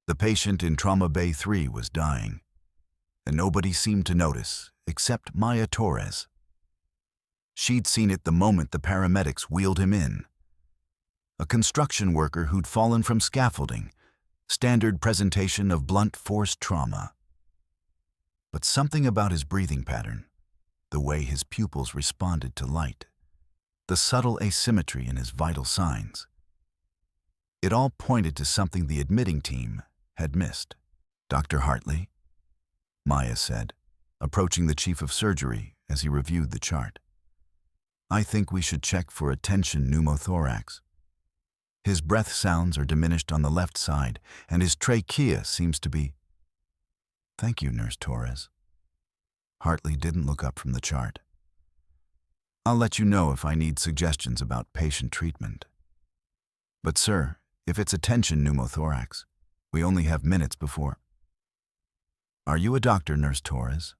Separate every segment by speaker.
Speaker 1: The patient in Trauma Bay 3 was dying, and nobody seemed to notice except Maya Torres. She'd seen it the moment the paramedics wheeled him in. A construction worker who'd fallen from scaffolding, standard presentation of blunt force trauma. But something about his breathing pattern, the way his pupils responded to light, the subtle asymmetry in his vital signs, it all pointed to something the admitting team had missed. "Dr. Hartley," Maya said, approaching the chief of surgery as he reviewed the chart. "I think we should check for a tension pneumothorax. His breath sounds are diminished on the left side, and his trachea seems to be—" "Thank you, Nurse Torres." Hartley didn't look up from the chart. "I'll let you know if I need suggestions about patient treatment. But sir, if it's a tension pneumothorax, we only have minutes before—" "Are you a doctor, Nurse Torres?"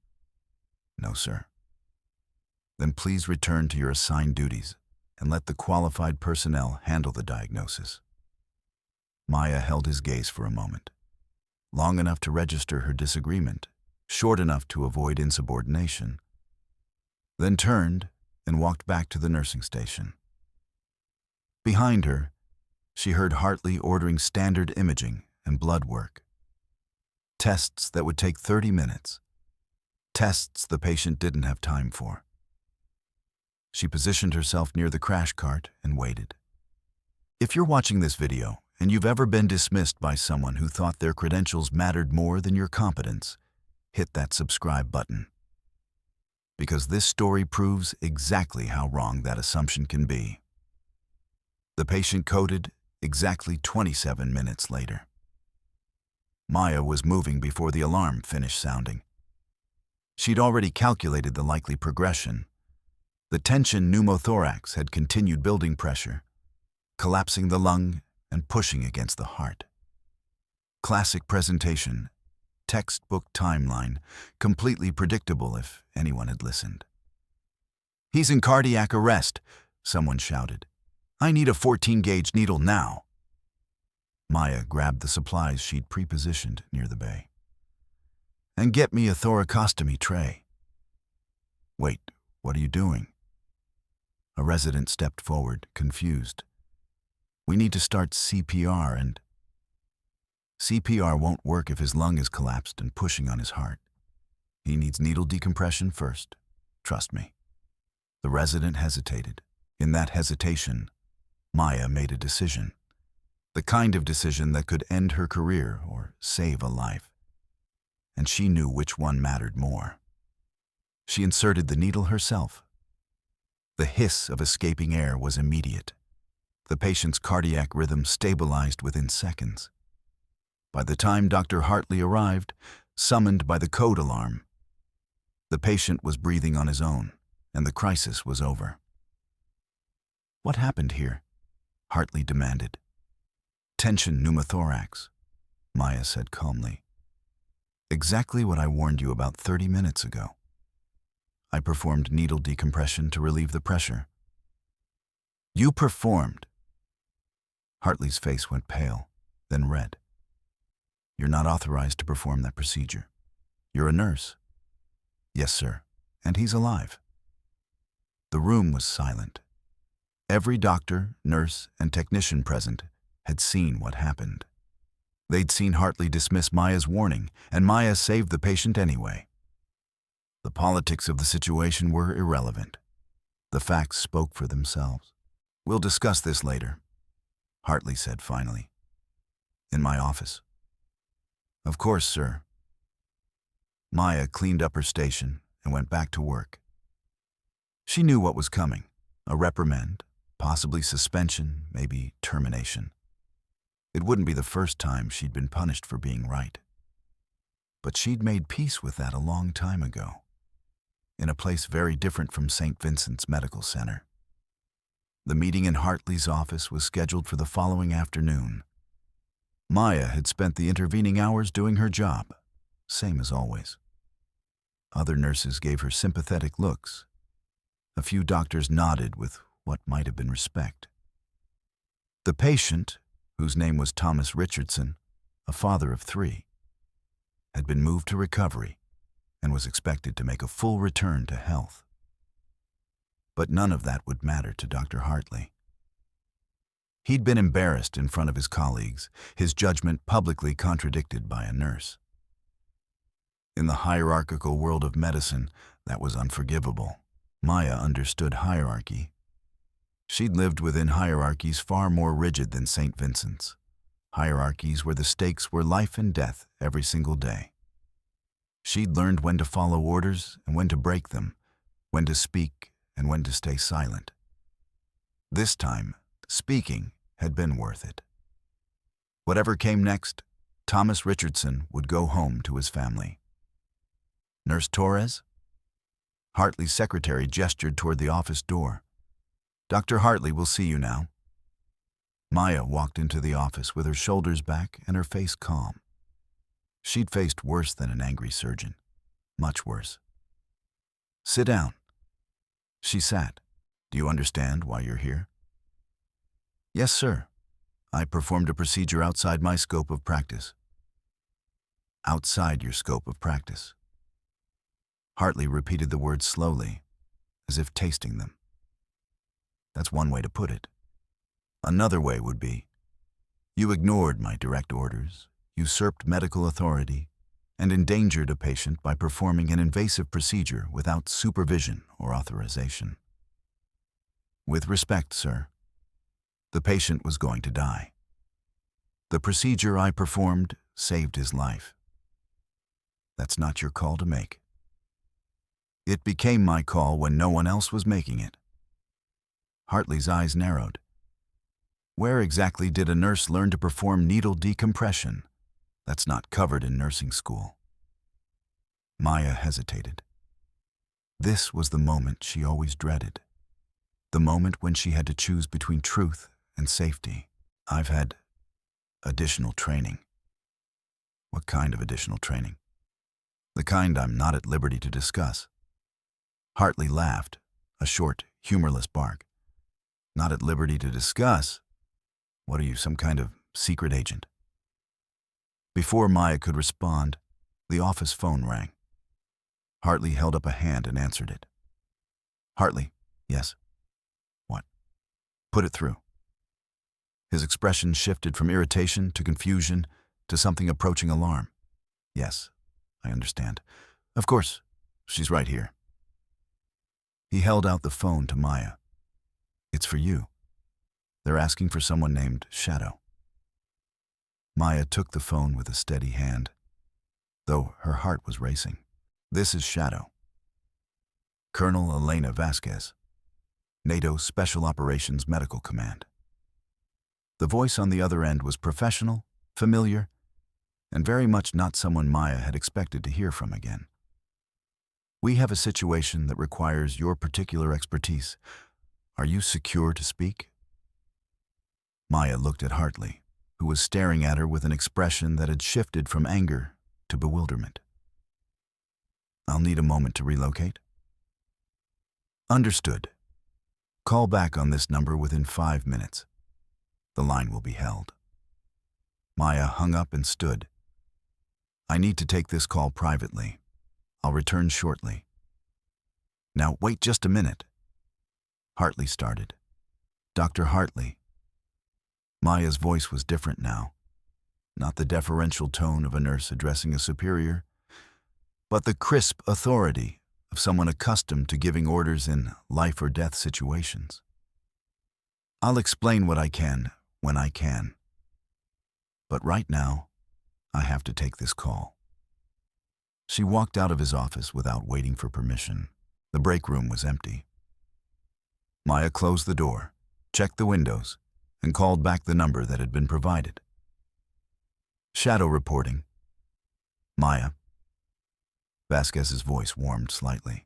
Speaker 1: "No, sir." "Then please return to your assigned duties and let the qualified personnel handle the diagnosis." Maya held his gaze for a moment, long enough to register her disagreement, short enough to avoid insubordination, then turned and walked back to the nursing station. Behind her, she heard Hartley ordering standard imaging and blood work. Tests that would take 30 minutes. Tests the patient didn't have time for. She positioned herself near the crash cart and waited. If you're watching this video and you've ever been dismissed by someone who thought their credentials mattered more than your competence, hit that subscribe button. Because this story proves exactly how wrong that assumption can be. The patient coded exactly 27 minutes later. Maya was moving before the alarm finished sounding. She'd already calculated the likely progression. The tension pneumothorax had continued building pressure, collapsing the lung and pushing against the heart. Classic presentation, textbook timeline, completely predictable if anyone had listened. "He's in cardiac arrest," someone shouted. "I need a 14-gauge needle now." Maya grabbed the supplies she'd pre-positioned near the bay. "And get me a thoracostomy tray." "Wait, what are you doing?" A resident stepped forward, confused. "We need to start CPR and—" "CPR won't work if his lung is collapsed and pushing on his heart. He needs needle decompression first. Trust me." The resident hesitated. In that hesitation, Maya made a decision. The kind of decision that could end her career or save a life. And she knew which one mattered more. She inserted the needle herself. The hiss of escaping air was immediate. The patient's cardiac rhythm stabilized within seconds. By the time Dr. Hartley arrived, summoned by the code alarm, the patient was breathing on his own, and the crisis was over. "What happened here?" Hartley demanded. "Tension pneumothorax," Maya said calmly. "Exactly what I warned you about 30 minutes ago. I performed needle decompression to relieve the pressure." "You performed?" Hartley's face went pale, then red. "You're not authorized to perform that procedure. You're a nurse." "Yes, sir, and he's alive." The room was silent. Every doctor, nurse, and technician present had seen what happened. They'd seen Hartley dismiss Maya's warning, and Maya saved the patient anyway. The politics of the situation were irrelevant. The facts spoke for themselves. "We'll discuss this later," Hartley said finally. "In my office." "Of course, sir." Maya cleaned up her station and went back to work. She knew what was coming: a reprimand, possibly suspension, maybe termination. It wouldn't be the first time she'd been punished for being right. But she'd made peace with that a long time ago, in a place very different from St. Vincent's Medical Center. The meeting in Hartley's office was scheduled for the following afternoon. Maya had spent the intervening hours doing her job, same as always. Other nurses gave her sympathetic looks. A few doctors nodded with what might have been respect. The patient, whose name was Thomas Richardson, a father of 3, had been moved to recovery and was expected to make a full return to health. But none of that would matter to Dr. Hartley. He'd been embarrassed in front of his colleagues, his judgment publicly contradicted by a nurse. In the hierarchical world of medicine, that was unforgivable. Maya understood hierarchy. She'd lived within hierarchies far more rigid than St. Vincent's. Hierarchies where the stakes were life and death every single day. She'd learned when to follow orders and when to break them, when to speak and when to stay silent. This time, speaking had been worth it. Whatever came next, Thomas Richardson would go home to his family. Nurse Torres? Hartley's secretary gestured toward the office door. Dr. Hartley will see you now. Maya walked into the office with her shoulders back and her face calm. She'd faced worse than an angry surgeon. Much worse. Sit down. She sat. Do you understand why you're here? Yes, sir. I performed a procedure outside my scope of practice. Outside your scope of practice. Hartley repeated the words slowly, as if tasting them. That's one way to put it. Another way would be, you ignored my direct orders, usurped medical authority, and endangered a patient by performing an invasive procedure without supervision or authorization. With respect, sir, the patient was going to die. The procedure I performed saved his life. That's not your call to make. It became my call when no one else was making it. Hartley's eyes narrowed. Where exactly did a nurse learn to perform needle decompression? That's not covered in nursing school. Maya hesitated. This was the moment she always dreaded. The moment when she had to choose between truth and safety. I've had additional training. What kind of additional training? The kind I'm not at liberty to discuss. Hartley laughed, a short, humorless bark. Not at liberty to discuss? What are you, some kind of secret agent? Before Maya could respond, the office phone rang. Hartley held up a hand and answered it. Hartley, yes. What? Put it through. His expression shifted from irritation to confusion to something approaching alarm. Yes, I understand. Of course, she's right here. He held out the phone to Maya. It's for you. They're asking for someone named Shadow. Maya took the phone with a steady hand, though her heart was racing. This is Shadow. Colonel Elena Vasquez, NATO Special Operations Medical Command. The voice on the other end was professional, familiar, and very much not someone Maya had expected to hear from again. We have a situation that requires your particular expertise. Are you secure to speak? Maya looked at Hartley, who was staring at her with an expression that had shifted from anger to bewilderment. I'll need a moment to relocate. Understood. Call back on this number within 5 minutes. The line will be held. Maya hung up and stood. I need to take this call privately. I'll return shortly. Now, wait just a minute. Hartley started. Dr. Hartley. Maya's voice was different now. Not the deferential tone of a nurse addressing a superior, but the crisp authority of someone accustomed to giving orders in life or death situations. I'll explain what I can when I can. But right now, I have to take this call. She walked out of his office without waiting for permission. The break room was empty. Maya closed the door, checked the windows, and called back the number that had been provided. Shadow reporting. Maya. Vasquez's voice warmed slightly.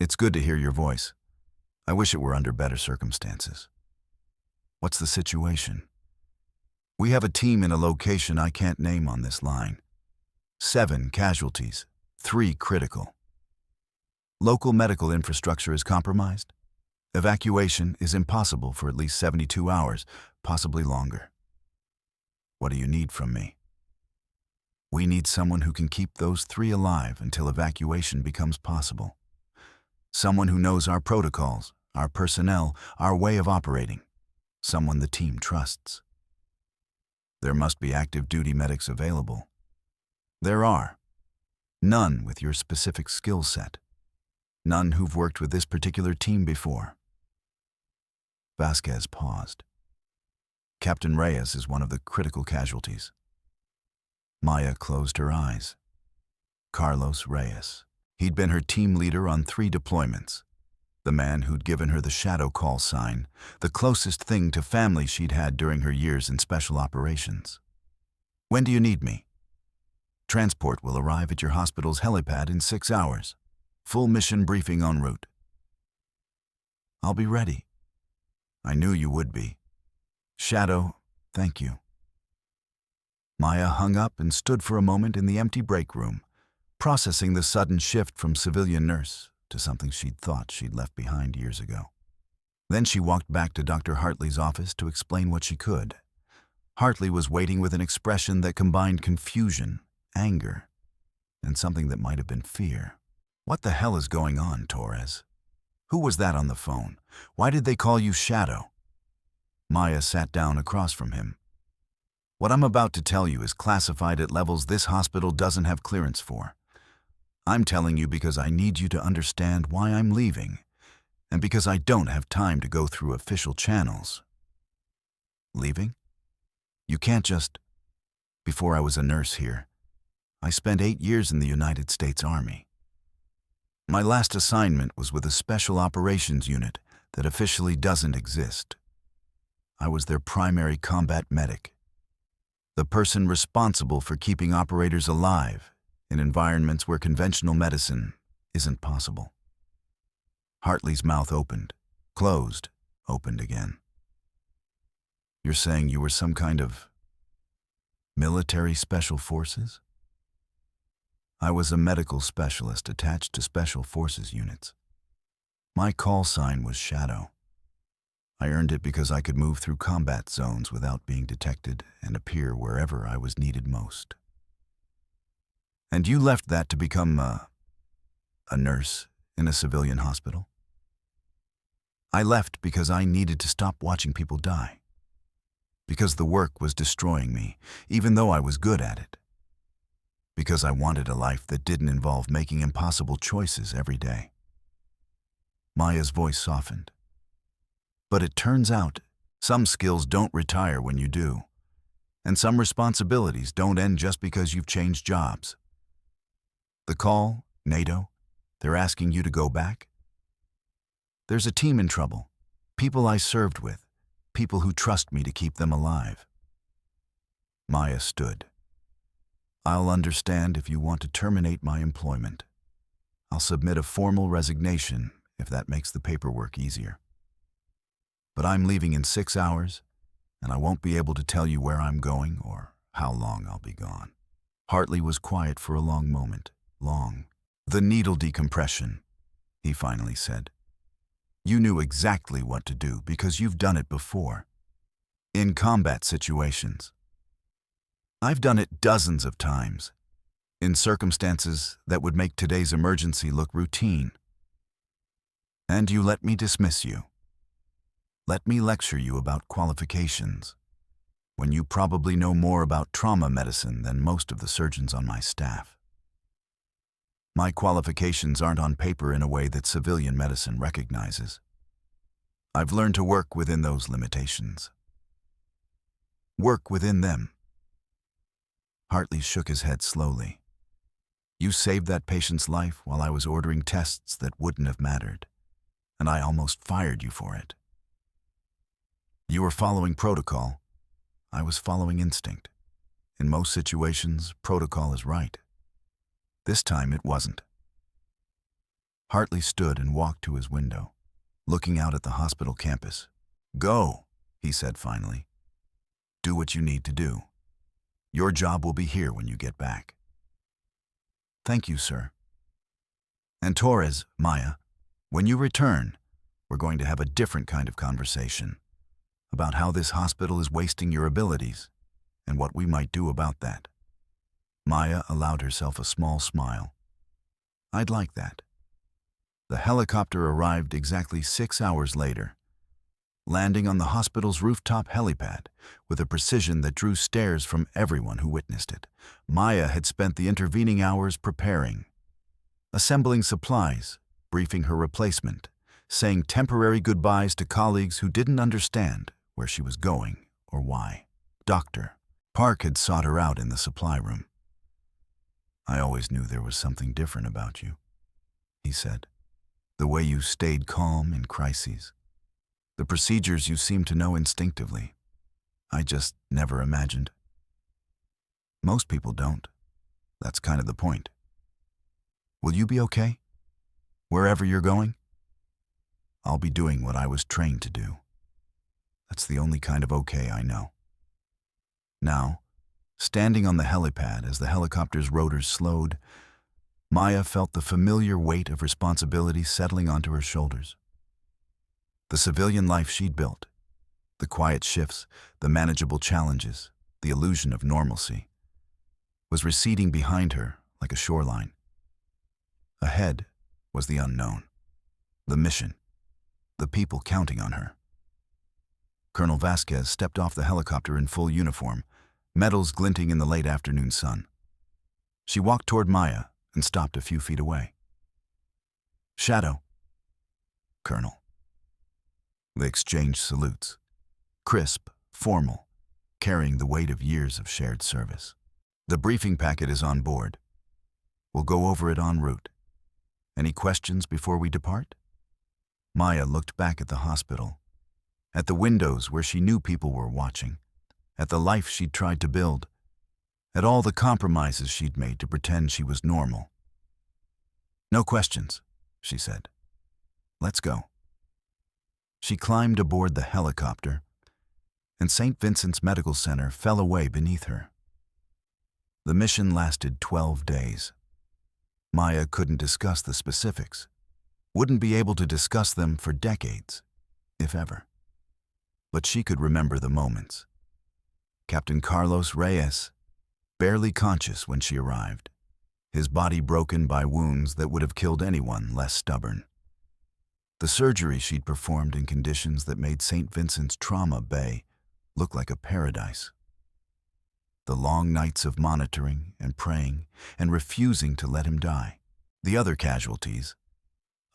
Speaker 1: It's good to hear your voice. I wish it were under better circumstances. What's the situation? We have a team in a location I can't name on this line. 7 casualties, 3 critical. Local medical infrastructure is compromised. Evacuation is impossible for at least 72 hours, possibly longer. What do you need from me? We need someone who can keep those three alive until evacuation becomes possible. Someone who knows our protocols, our personnel, our way of operating. Someone the team trusts. There must be active duty medics available. There are. None with your specific skill set. None who've worked with this particular team before. Vasquez paused. Captain Reyes is one of the critical casualties. Maya closed her eyes. Carlos Reyes. He'd been her team leader on 3 deployments. The man who'd given her the shadow call sign, the closest thing to family she'd had during her years in special operations. When do you need me? Transport will arrive at your hospital's helipad in 6 hours. Full mission briefing en route. I'll be ready. I knew you would be. Shadow, thank you. Maya hung up and stood for a moment in the empty break room, processing the sudden shift from civilian nurse to something she'd thought she'd left behind years ago. Then she walked back to Dr. Hartley's office to explain what she could. Hartley was waiting with an expression that combined confusion, anger, and something that might have been fear. What the hell is going on, Torres? Who was that on the phone? Why did they call you Shadow? Maya sat down across from him. What I'm about to tell you is classified at levels this hospital doesn't have clearance for. I'm telling you because I need you to understand why I'm leaving, and because I don't have time to go through official channels. Leaving? You can't just... Before I was a nurse here, I spent 8 years in the United States Army. My last assignment was with a special operations unit that officially doesn't exist. I was their primary combat medic, the person responsible for keeping operators alive in environments where conventional medicine isn't possible. Hartley's mouth opened, closed, opened again. You're saying you were some kind of military special forces? I was a medical specialist attached to special forces units. My call sign was Shadow. I earned it because I could move through combat zones without being detected and appear wherever I was needed most. And you left that to become a nurse in a civilian hospital? I left because I needed to stop watching people die. Because the work was destroying me, even though I was good at it. Because I wanted a life that didn't involve making impossible choices every day. Maya's voice softened. But it turns out, some skills don't retire when you do. And some responsibilities don't end just because you've changed jobs. The call, NATO, they're asking you to go back? There's a team in trouble, people I served with, people who trust me to keep them alive. Maya stood. I'll understand if you want to terminate my employment. I'll submit a formal resignation if that makes the paperwork easier. But I'm leaving in 6 hours, and I won't be able to tell you where I'm going or how long I'll be gone. Hartley was quiet for a long moment. Long. The needle decompression, he finally said. You knew exactly what to do because you've done it before. In combat situations. I've done it dozens of times, in circumstances that would make today's emergency look routine. And you let me dismiss you. Let me lecture you about qualifications, when you probably know more about trauma medicine than most of the surgeons on my staff. My qualifications aren't on paper in a way that civilian medicine recognizes. I've learned to work within those limitations. Work within them. Hartley shook his head slowly. You saved that patient's life while I was ordering tests that wouldn't have mattered, and I almost fired you for it. You were following protocol. I was following instinct. In most situations, protocol is right. This time it wasn't. Hartley stood and walked to his window, looking out at the hospital campus. Go, he said finally. Do what you need to do. Your job will be here when you get back. Thank you, sir. And Torres, Maya, when you return, we're going to have a different kind of conversation about how this hospital is wasting your abilities and what we might do about that. Maya allowed herself a small smile. I'd like that. The helicopter arrived exactly 6 hours later, landing on the hospital's rooftop helipad with a precision that drew stares from everyone who witnessed it. Maya had spent the intervening hours preparing, assembling supplies, briefing her replacement, saying temporary goodbyes to colleagues who didn't understand where she was going or why. Dr. Park had sought her out in the supply room. I always knew there was something different about you, he said. The way you stayed calm in crises. The procedures you seemed to know instinctively. I just never imagined. Most people don't. That's kind of the point. Will you be okay? Wherever you're going? I'll be doing what I was trained to do. That's the only kind of okay I know. Now, standing on the helipad as the helicopter's rotors slowed, Maya felt the familiar weight of responsibility settling onto her shoulders. The civilian life she'd built, the quiet shifts, the manageable challenges, the illusion of normalcy, was receding behind her like a shoreline. Ahead was the unknown, the mission, the people counting on her. Colonel Vasquez stepped off the helicopter in full uniform, medals glinting in the late afternoon sun. She walked toward Maya and stopped a few feet away. Shadow. Colonel. They exchanged salutes, crisp, formal, carrying the weight of years of shared service. The briefing packet is on board. We'll go over it en route. Any questions before we depart? Maya looked back at the hospital, at the windows where she knew people were watching, at the life she'd tried to build, at all the compromises she'd made to pretend she was normal. No questions, she said. Let's go. She climbed aboard the helicopter, and St. Vincent's Medical Center fell away beneath her. The mission lasted 12 days. Maya couldn't discuss the specifics, wouldn't be able to discuss them for decades, if ever. But she could remember the moments. Captain Carlos Reyes, barely conscious when she arrived, his body broken by wounds that would have killed anyone less stubborn. The surgery she'd performed in conditions that made St. Vincent's trauma bay look like a paradise. The long nights of monitoring and praying and refusing to let him die. The other casualties,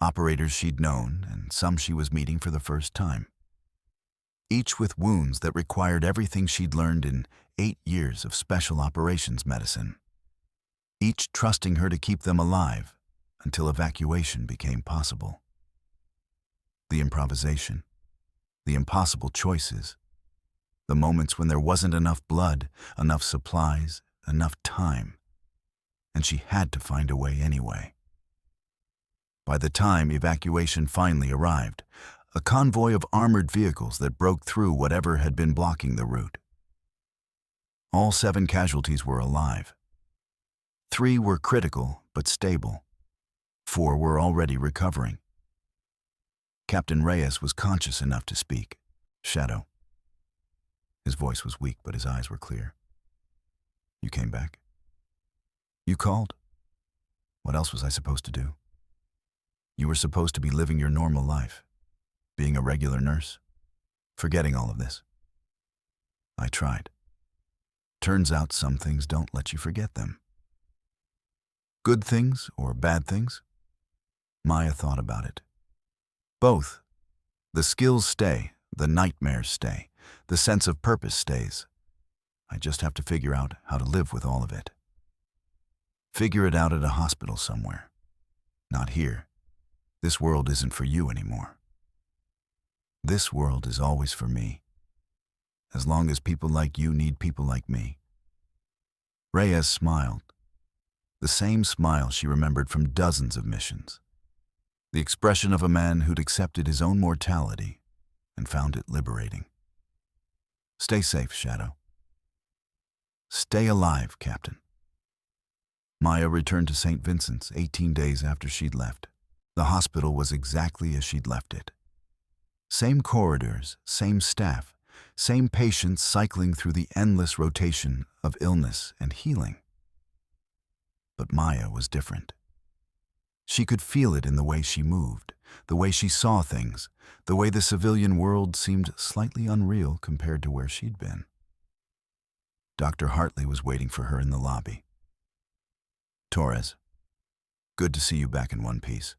Speaker 1: operators she'd known and some she was meeting for the first time. Each with wounds that required everything she'd learned in 8 years of special operations medicine. Each trusting her to keep them alive until evacuation became possible. The improvisation, the impossible choices, the moments when there wasn't enough blood, enough supplies, enough time, and she had to find a way anyway. By the time evacuation finally arrived, a convoy of armored vehicles that broke through whatever had been blocking the route. All 7 casualties were alive. 3 were critical but stable. 4 were already recovering. Captain Reyes was conscious enough to speak. Shadow. His voice was weak, but his eyes were clear. You came back. You called. What else was I supposed to do? You were supposed to be living your normal life, being a regular nurse, forgetting all of this. I tried. Turns out some things don't let you forget them. Good things or bad things? Maya thought about it. Both. The skills stay, the nightmares stay, the sense of purpose stays. I just have to figure out how to live with all of it. Figure it out at a hospital somewhere. Not here. This world isn't for you anymore. This world is always for me. As long as people like you need people like me. Reyes smiled. The same smile she remembered from dozens of missions. The expression of a man who'd accepted his own mortality and found it liberating. Stay safe, Shadow. Stay alive, Captain. Maya returned to St. Vincent's 18 days after she'd left. The hospital was exactly as she'd left it. Same corridors, same staff, same patients cycling through the endless rotation of illness and healing. But Maya was different. She could feel it in the way she moved, the way she saw things, the way the civilian world seemed slightly unreal compared to where she'd been. Dr. Hartley was waiting for her in the lobby. "Torres, good to see you back in one piece."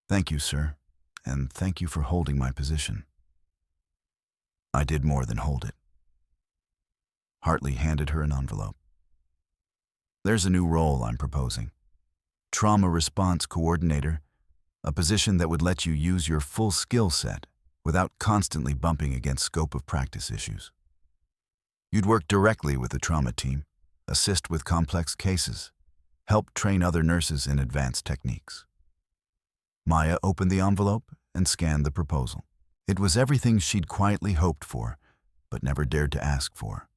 Speaker 1: "Thank you, sir, and thank you for holding my position." "I did more than hold it." Hartley handed her an envelope. "There's a new role I'm proposing. Trauma Response Coordinator, a position that would let you use your full skill set without constantly bumping against scope of practice issues. You'd work directly with the trauma team, assist with complex cases, help train other nurses in advanced techniques." Maya opened the envelope and scanned the proposal. It was everything she'd quietly hoped for, but never dared to ask for.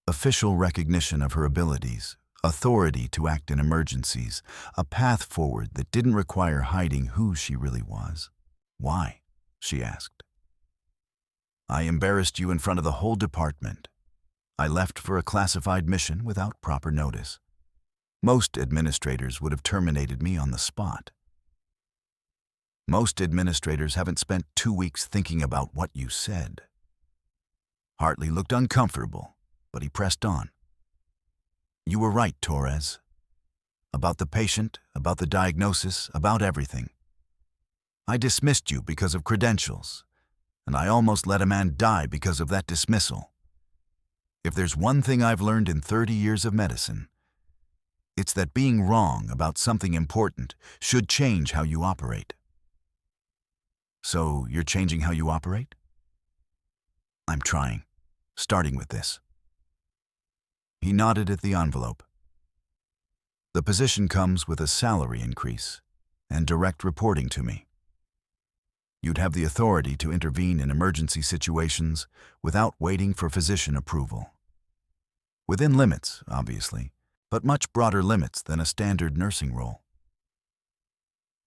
Speaker 1: Official recognition of her abilities, authority to act in emergencies, a path forward that didn't require hiding who she really was. "Why?" she asked. "I embarrassed you in front of the whole department. I left for a classified mission without proper notice. Most administrators would have terminated me on the spot. Most administrators haven't spent 2 weeks thinking about what you said." Hartley looked uncomfortable, but he pressed on. "You were right, Torres. About the patient, about the diagnosis, about everything. I dismissed you because of credentials, and I almost let a man die because of that dismissal. If there's one thing I've learned in 30 years of medicine, it's that being wrong about something important should change how you operate." "So you're changing how you operate?" "I'm trying, starting with this." He nodded at the envelope. "The position comes with a salary increase and direct reporting to me. You'd have the authority to intervene in emergency situations without waiting for physician approval. Within limits, obviously, but much broader limits than a standard nursing role."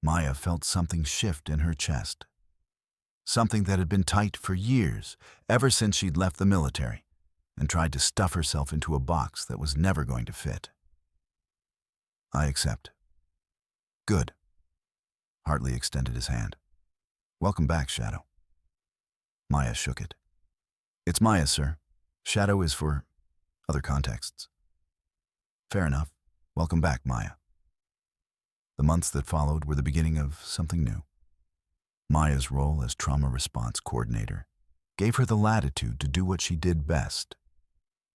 Speaker 1: Maya felt something shift in her chest. Something that had been tight for years, ever since she'd left the military, and tried to stuff herself into a box that was never going to fit. "I accept." "Good." Hartley extended his hand. "Welcome back, Shadow." Maya shook it. "It's Maya, sir. Shadow is for other contexts." "Fair enough. Welcome back, Maya." The months that followed were the beginning of something new. Maya's role as Trauma Response Coordinator gave her the latitude to do what she did best: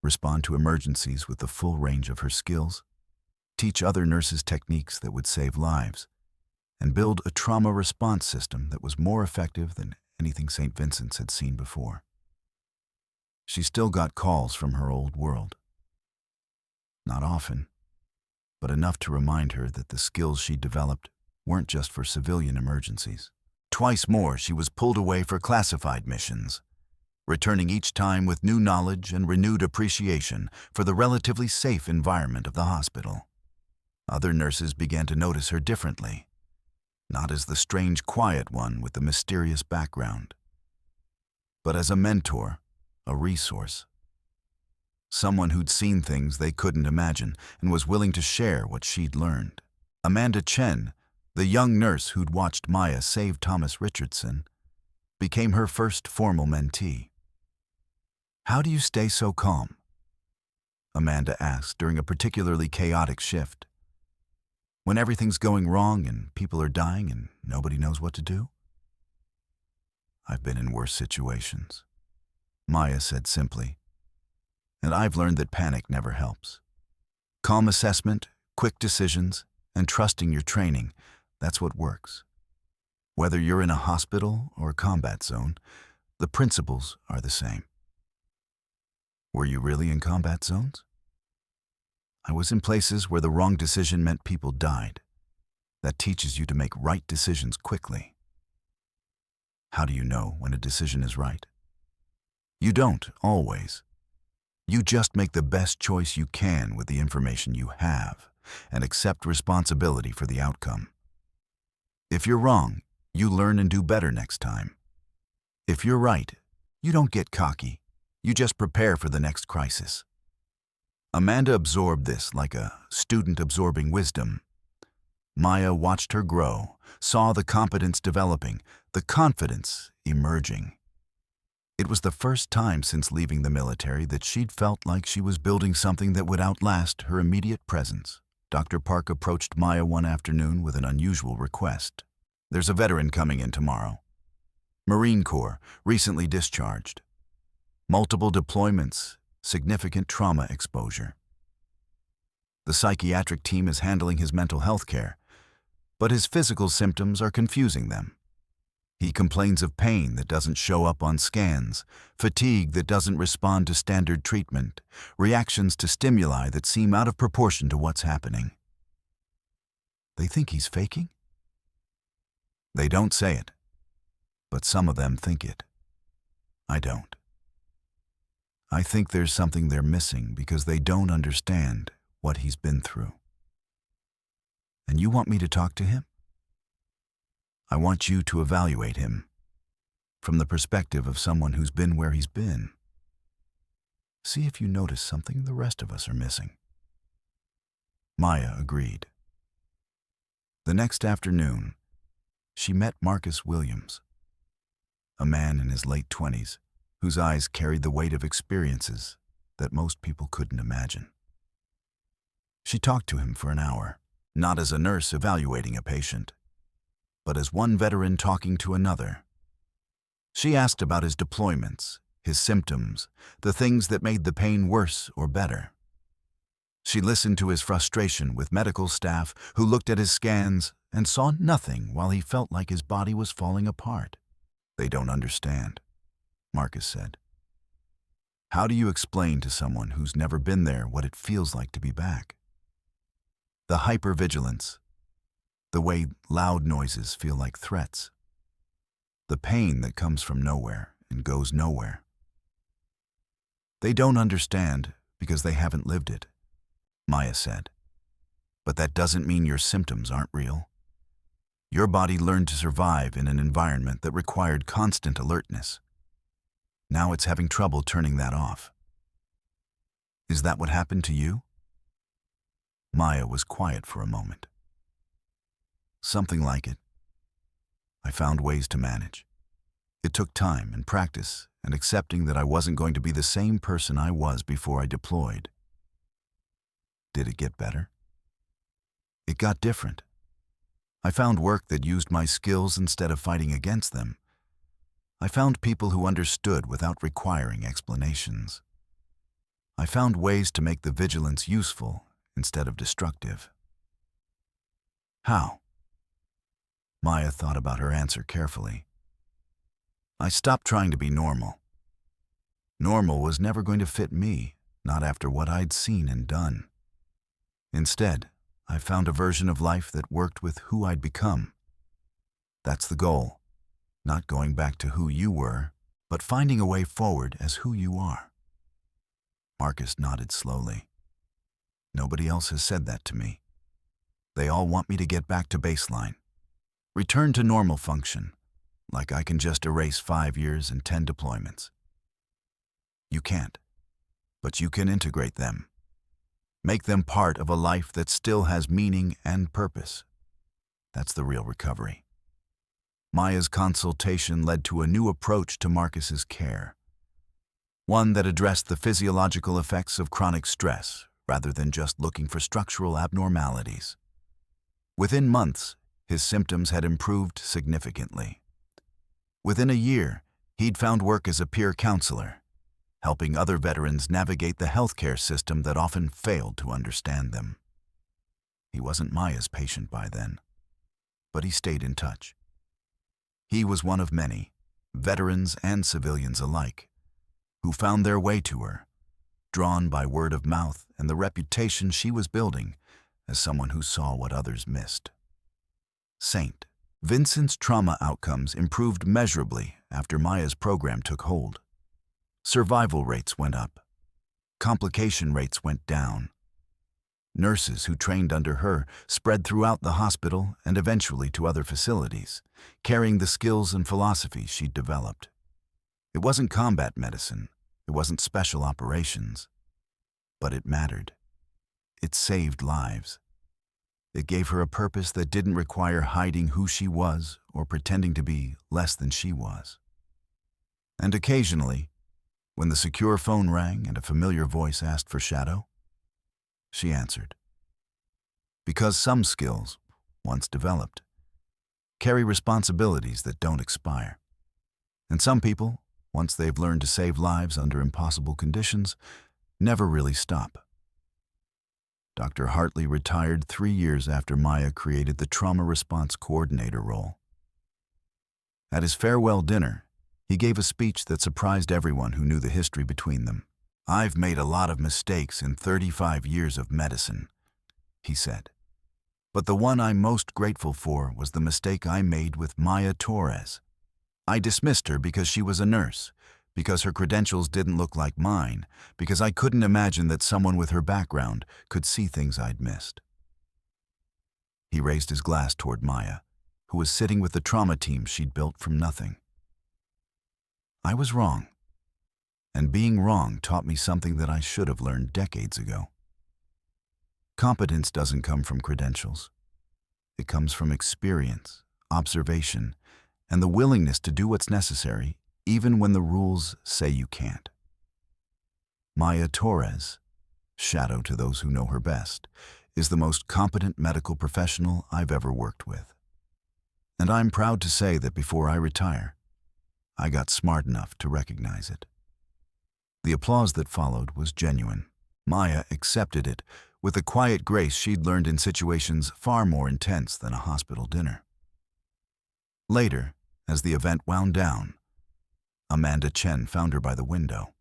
Speaker 1: respond to emergencies with the full range of her skills, teach other nurses techniques that would save lives, and build a trauma response system that was more effective than anything St. Vincent's had seen before. She still got calls from her old world. Not often, but enough to remind her that the skills she developed weren't just for civilian emergencies. Twice more, she was pulled away for classified missions, returning each time with new knowledge and renewed appreciation for the relatively safe environment of the hospital. Other nurses began to notice her differently, not as the strange, quiet one with the mysterious background, but as a mentor, a resource. Someone who'd seen things they couldn't imagine and was willing to share what she'd learned. Amanda Chen, the young nurse who'd watched Maya save Thomas Richardson, became her first formal mentee. "How do you stay so calm?" Amanda asked during a particularly chaotic shift. "When everything's going wrong and people are dying and nobody knows what to do?" "I've been in worse situations," Maya said simply, "and I've learned that panic never helps. Calm assessment, quick decisions, and trusting your training, that's what works. Whether you're in a hospital or a combat zone, the principles are the same." "Were you really in combat zones?" "I was in places where the wrong decision meant people died. That teaches you to make right decisions quickly." "How do you know when a decision is right?" "You don't, always. You just make the best choice you can with the information you have and accept responsibility for the outcome. If you're wrong, you learn and do better next time. If you're right, You don't get cocky. You just prepare for the next crisis. Amanda absorbed this like a student absorbing wisdom. Maya watched her grow, saw the competence developing, the confidence emerging. It was the first time since leaving the military that she'd felt like she was building something that would outlast her immediate presence. Dr. Park approached Maya one afternoon with an unusual request. There's a veteran coming in tomorrow. Marine Corps, recently discharged. Multiple deployments, significant trauma exposure. The psychiatric team is handling his mental health care, but his physical symptoms are confusing them. He complains of pain that doesn't show up on scans, fatigue that doesn't respond to standard treatment, reactions to stimuli that seem out of proportion to what's happening. They think he's faking? They don't say it, but some of them think it. I don't. I think there's something they're missing because they don't understand what he's been through. And you want me to talk to him? I want you to evaluate him from the perspective of someone who's been where he's been. See if you notice something the rest of us are missing. Maya agreed. The next afternoon, she met Marcus Williams, a man in his late 20s whose eyes carried the weight of experiences that most people couldn't imagine. She talked to him for an hour, not as a nurse evaluating a patient, but as one veteran talking to another. She asked about his deployments, his symptoms, the things that made the pain worse or better. She listened to his frustration with medical staff who looked at his scans and saw nothing while he felt like his body was falling apart. They don't understand, Marcus said. How do you explain to someone who's never been there what it feels like to be back? The hypervigilance, the way loud noises feel like threats, the pain that comes from nowhere and goes nowhere. They don't understand because they haven't lived it, Maya said. But that doesn't mean your symptoms aren't real. Your body learned to survive in an environment that required constant alertness. Now it's having trouble turning that off. Is that what happened to you? Maya was quiet for a moment. Something like it. I found ways to manage. It took time and practice and accepting that I wasn't going to be the same person I was before I deployed. Did it get better? It got different. I found work that used my skills instead of fighting against them. I found people who understood without requiring explanations. I found ways to make the vigilance useful instead of destructive. How? Maya thought about her answer carefully. I stopped trying to be normal. Normal was never going to fit me, not after what I'd seen and done. Instead, I found a version of life that worked with who I'd become. That's the goal. Not going back to who you were, but finding a way forward as who you are. Marcus nodded slowly. Nobody else has said that to me. They all want me to get back to baseline. Return to normal function, like I can just erase 5 years and 10 deployments. You can't, but you can integrate them. Make them part of a life that still has meaning and purpose. That's the real recovery. Maya's consultation led to a new approach to Marcus's care. One that addressed the physiological effects of chronic stress rather than just looking for structural abnormalities. Within months, his symptoms had improved significantly. Within a year, he'd found work as a peer counselor, helping other veterans navigate the healthcare system that often failed to understand them. He wasn't Maya's patient by then, but he stayed in touch. He was one of many, veterans and civilians alike, who found their way to her, drawn by word of mouth and the reputation she was building as someone who saw what others missed. Saint. Vincent's trauma outcomes improved measurably after Maya's program took hold. Survival rates went up. Complication rates went down. Nurses who trained under her spread throughout the hospital and eventually to other facilities, carrying the skills and philosophies she'd developed. It wasn't combat medicine. It wasn't special operations. But it mattered. It saved lives. It gave her a purpose that didn't require hiding who she was or pretending to be less than she was. And occasionally, when the secure phone rang and a familiar voice asked for Shadow, she answered. Because some skills, once developed, carry responsibilities that don't expire. And some people, once they've learned to save lives under impossible conditions, never really stop. Dr. Hartley retired 3 years after Maya created the Trauma Response Coordinator role. At his farewell dinner, he gave a speech that surprised everyone who knew the history between them. "I've made a lot of mistakes in 35 years of medicine," he said. "But the one I'm most grateful for was the mistake I made with Maya Torres. I dismissed her because she was a nurse, because her credentials didn't look like mine, because I couldn't imagine that someone with her background could see things I'd missed." He raised his glass toward Maya, who was sitting with the trauma team she'd built from nothing. "I was wrong, and being wrong taught me something that I should have learned decades ago. Competence doesn't come from credentials. It comes from experience, observation, and the willingness to do what's necessary even when the rules say you can't." Maya Torres, Shadow to those who know her best, is the most competent medical professional I've ever worked with. And I'm proud to say that before I retire, I got smart enough to recognize it. The applause that followed was genuine. Maya accepted it with a quiet grace she'd learned in situations far more intense than a hospital dinner. Later, as the event wound down, Amanda Chen found her by the window.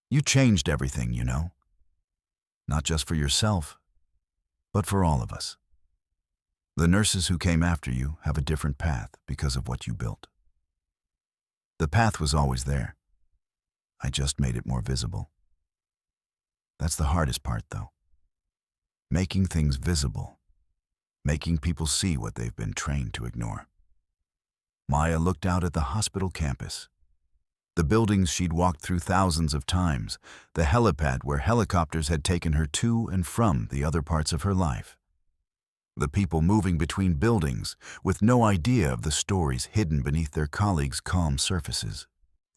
Speaker 1: "You changed everything, you know. Not just for yourself, but for all of us. The nurses who came after you have a different path because of what you built. The path was always there. I just made it more visible. That's the hardest part, though. Making things visible. Making people see what they've been trained to ignore." Maya looked out at the hospital campus. The buildings she'd walked through thousands of times, the helipad where helicopters had taken her to and from the other parts of her life. The people moving between buildings with no idea of the stories hidden beneath their colleagues' calm surfaces.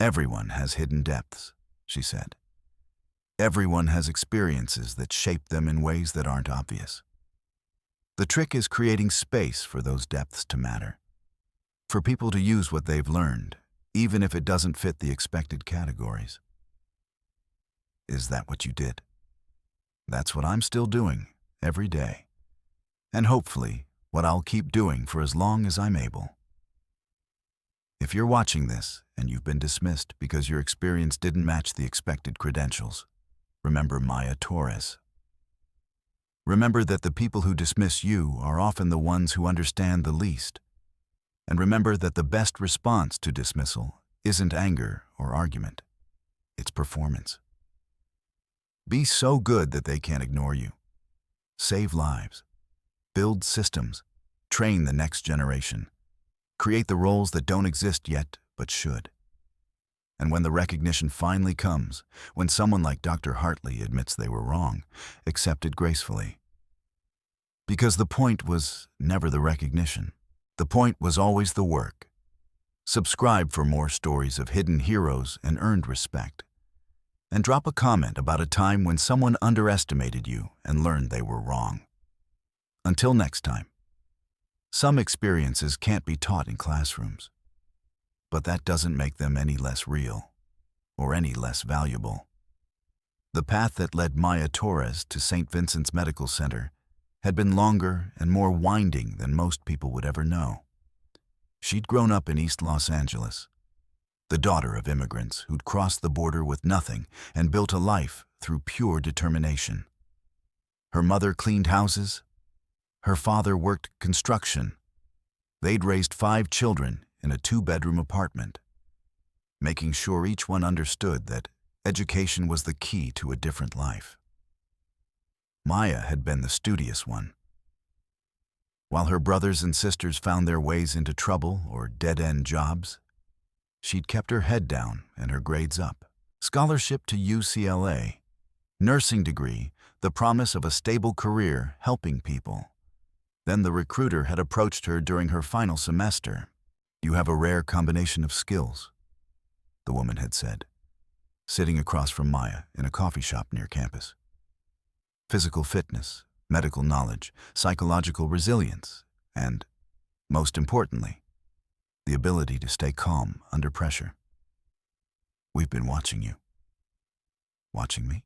Speaker 1: "Everyone has hidden depths," she said. "Everyone has experiences that shape them in ways that aren't obvious. The trick is creating space for those depths to matter. For people to use what they've learned, even if it doesn't fit the expected categories." Is that what you did? That's what I'm still doing, every day. And hopefully, what I'll keep doing for as long as I'm able. If you're watching this and you've been dismissed because your experience didn't match the expected credentials, remember Maya Torres. Remember that the people who dismiss you are often the ones who understand the least. And remember that the best response to dismissal isn't anger or argument. It's performance. Be so good that they can't ignore you. Save lives. Build systems. Train the next generation. Create the roles that don't exist yet but should. And when the recognition finally comes, when someone like Dr. Hartley admits they were wrong, accept it gracefully. Because the point was never the recognition. The point was always the work. Subscribe for more stories of hidden heroes and earned respect. And drop a comment about a time when someone underestimated you and learned they were wrong. Until next time. Some experiences can't be taught in classrooms, but that doesn't make them any less real or any less valuable. The path that led Maya Torres to St. Vincent's Medical Center had been longer and more winding than most people would ever know. She'd grown up in East Los Angeles, the daughter of immigrants who'd crossed the border with nothing and built a life through pure determination. Her mother cleaned houses. Her father worked construction. They'd raised 5 children in a 2-bedroom apartment, making sure each one understood that education was the key to a different life. Maya had been the studious one. While her brothers and sisters found their ways into trouble or dead-end jobs, She'd kept her head down and her grades up. Scholarship to UCLA, nursing degree, the promise of a stable career helping people. Then the recruiter had approached her during her final semester. "You have a rare combination of skills," the woman had said, sitting across from Maya in a coffee shop near campus. Physical fitness, medical knowledge, psychological resilience, and, most importantly, the ability to stay calm under pressure. "We've been watching you." "Watching me?"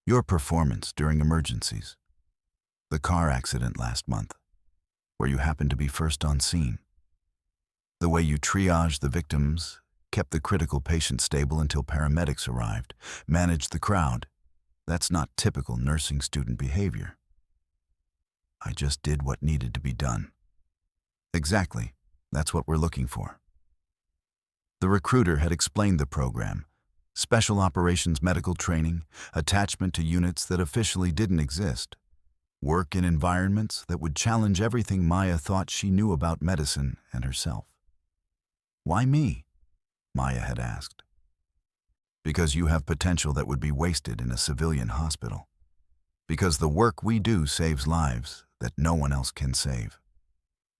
Speaker 1: "Your performance during emergencies. The car accident last month, where you happened to be first on scene. The way you triaged the victims, kept the critical patient stable until paramedics arrived, managed the crowd. That's not typical nursing student behavior." "I just did what needed to be done." "Exactly. That's what we're looking for." The recruiter had explained the program: special operations medical training, attachment to units that officially didn't exist, work in environments that would challenge everything Maya thought she knew about medicine and herself. "Why me?" Maya had asked. "Because you have potential that would be wasted in a civilian hospital. Because the work we do saves lives that no one else can save.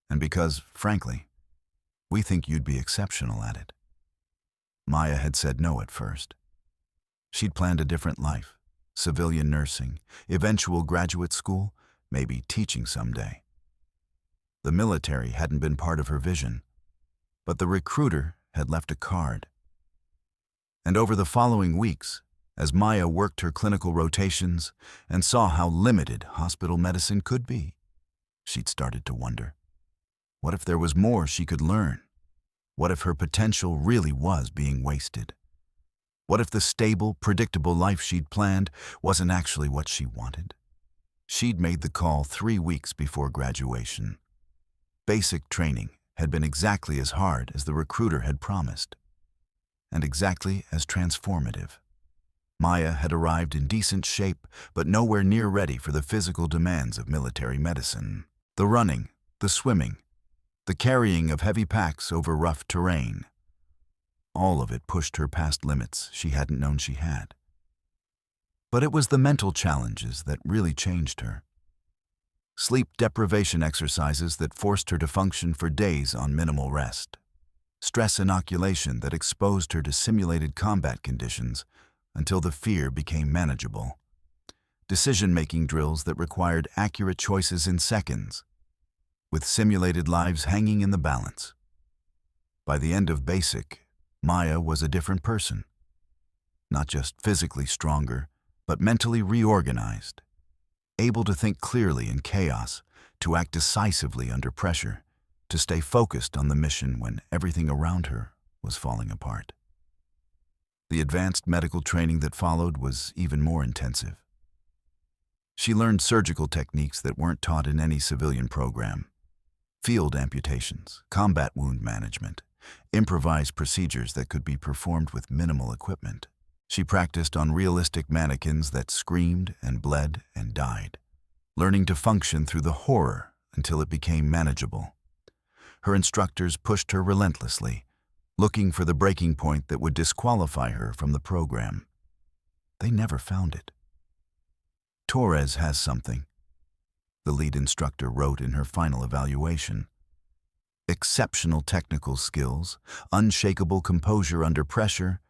Speaker 1: And because, frankly, we think you'd be exceptional at it." Maya had said no at first. She'd planned a different life: civilian nursing, eventual graduate school, maybe teaching someday. The military hadn't been part of her vision, but the recruiter had left a card. And over the following weeks, as Maya worked her clinical rotations and saw how limited hospital medicine could be, she'd started to wonder, what if there was more she could learn? What if her potential really was being wasted? What if the stable, predictable life she'd planned wasn't actually what she wanted? She'd made the call 3 weeks before graduation. Basic training had been exactly as hard as the recruiter had promised, and exactly as transformative. Maya had arrived in decent shape, but nowhere near ready for the physical demands of military medicine. The running, the swimming, the carrying of heavy packs over rough terrain. All of it pushed her past limits she hadn't known she had. But it was the mental challenges that really changed her. Sleep deprivation exercises that forced her to function for days on minimal rest. Stress inoculation that exposed her to simulated combat conditions until the fear became manageable. Decision-making drills that required accurate choices in seconds, with simulated lives hanging in the balance. By the end of basic, Maya was a different person. Not just physically stronger, but mentally reorganized, able to think clearly in chaos, to act decisively under pressure, to stay focused on the mission when everything around her was falling apart. The advanced medical training that followed was even more intensive. She learned surgical techniques that weren't taught in any civilian program: field amputations, combat wound management, improvised procedures that could be performed with minimal equipment. She practiced on realistic mannequins that screamed and bled and died, learning to function through the horror until it became manageable. Her instructors pushed her relentlessly, looking for the breaking point that would disqualify her from the program. They never found it. "Torres has something," the lead instructor wrote in her final evaluation. "Exceptional technical skills, unshakable composure under pressure,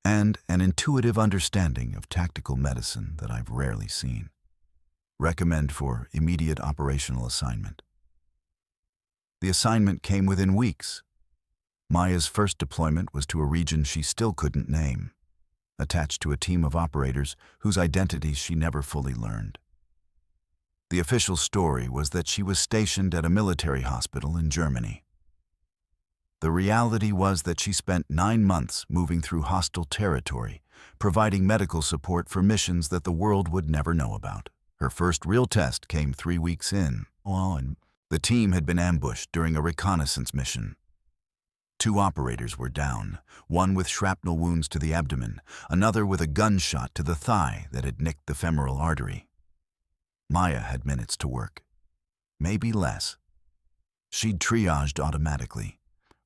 Speaker 1: and an intuitive understanding of tactical medicine that I've rarely seen. Recommend for immediate operational assignment." The assignment came within weeks. Maya's first deployment was to a region she still couldn't name, attached to a team of operators whose identities she never fully learned. The official story was that she was stationed at a military hospital in Germany. The reality was that she spent 9 months moving through hostile territory, providing medical support for missions that the world would never know about. Her first real test came 3 weeks in. The team had been ambushed during a reconnaissance mission. 2 operators were down, one with shrapnel wounds to the abdomen, another with a gunshot to the thigh that had nicked the femoral artery. Maya had minutes to work, maybe less. She'd triaged automatically,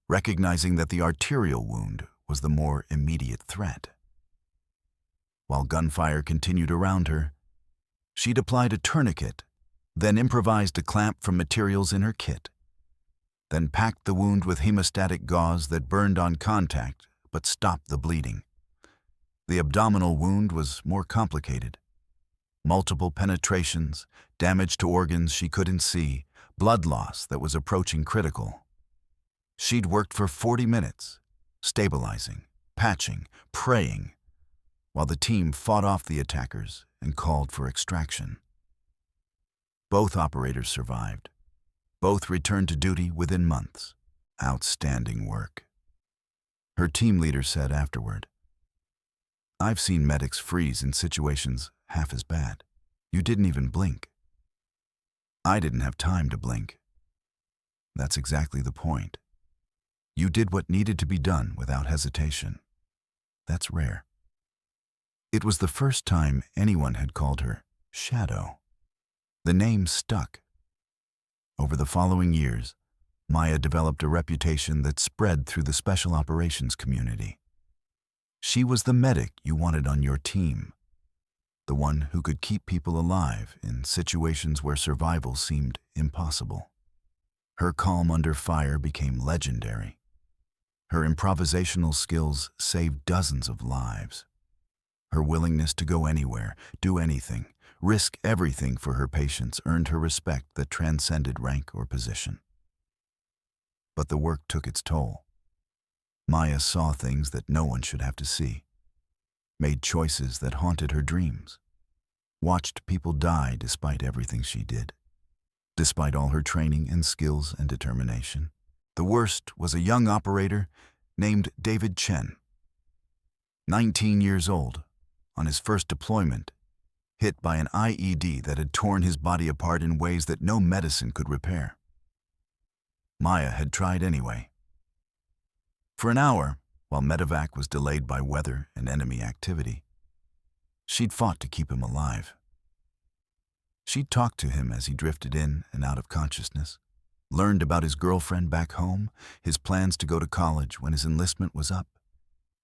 Speaker 1: recognizing that the arterial wound was the more immediate threat. While gunfire continued around her, she'd applied a tourniquet, then improvised a clamp from materials in her kit, then packed the wound with hemostatic gauze that burned on contact but stopped the bleeding. The abdominal wound was more complicated. Multiple penetrations, damage to organs she couldn't see, blood loss that was approaching critical. She'd worked for 40 minutes, stabilizing, patching, praying, while the team fought off the attackers and called for extraction. Both operators survived. Both returned to duty within months. Outstanding work. Her team leader said afterward, "I've seen medics freeze in situations half as bad. You didn't even blink." "I didn't have time to blink." "That's exactly the point. You did what needed to be done without hesitation. That's rare." It was the first time anyone had called her Shadow. The name stuck. Over the following years, Maya developed a reputation that spread through the special operations community. She was the medic you wanted on your team, the one who could keep people alive in situations where survival seemed impossible. Her calm under fire became legendary. Her improvisational skills saved dozens of lives. Her willingness to go anywhere, do anything, risk everything for her patients earned her respect that transcended rank or position. But the work took its toll. Maya saw things that no one should have to see, made choices that haunted her dreams, watched people die despite everything she did, despite all her training and skills and determination. The worst was a young operator named David Chen, 19 years old, on his first deployment, hit by an IED that had torn his body apart in ways that no medicine could repair. Maya had tried anyway. For an hour, while medevac was delayed by weather and enemy activity, she'd fought to keep him alive. She'd talked to him as he drifted in and out of consciousness, learned about his girlfriend back home, his plans to go to college when his enlistment was up,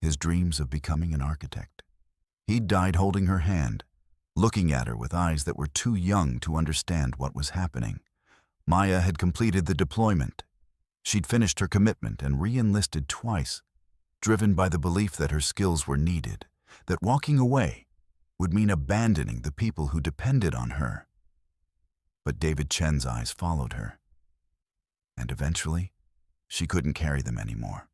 Speaker 1: his dreams of becoming an architect. He'd died holding her hand, looking at her with eyes that were too young to understand what was happening. Maya had completed the deployment. She'd finished her commitment and re-enlisted twice, driven by the belief that her skills were needed, that walking away would mean abandoning the people who depended on her. But David Chen's eyes followed her, and eventually, she couldn't carry them anymore.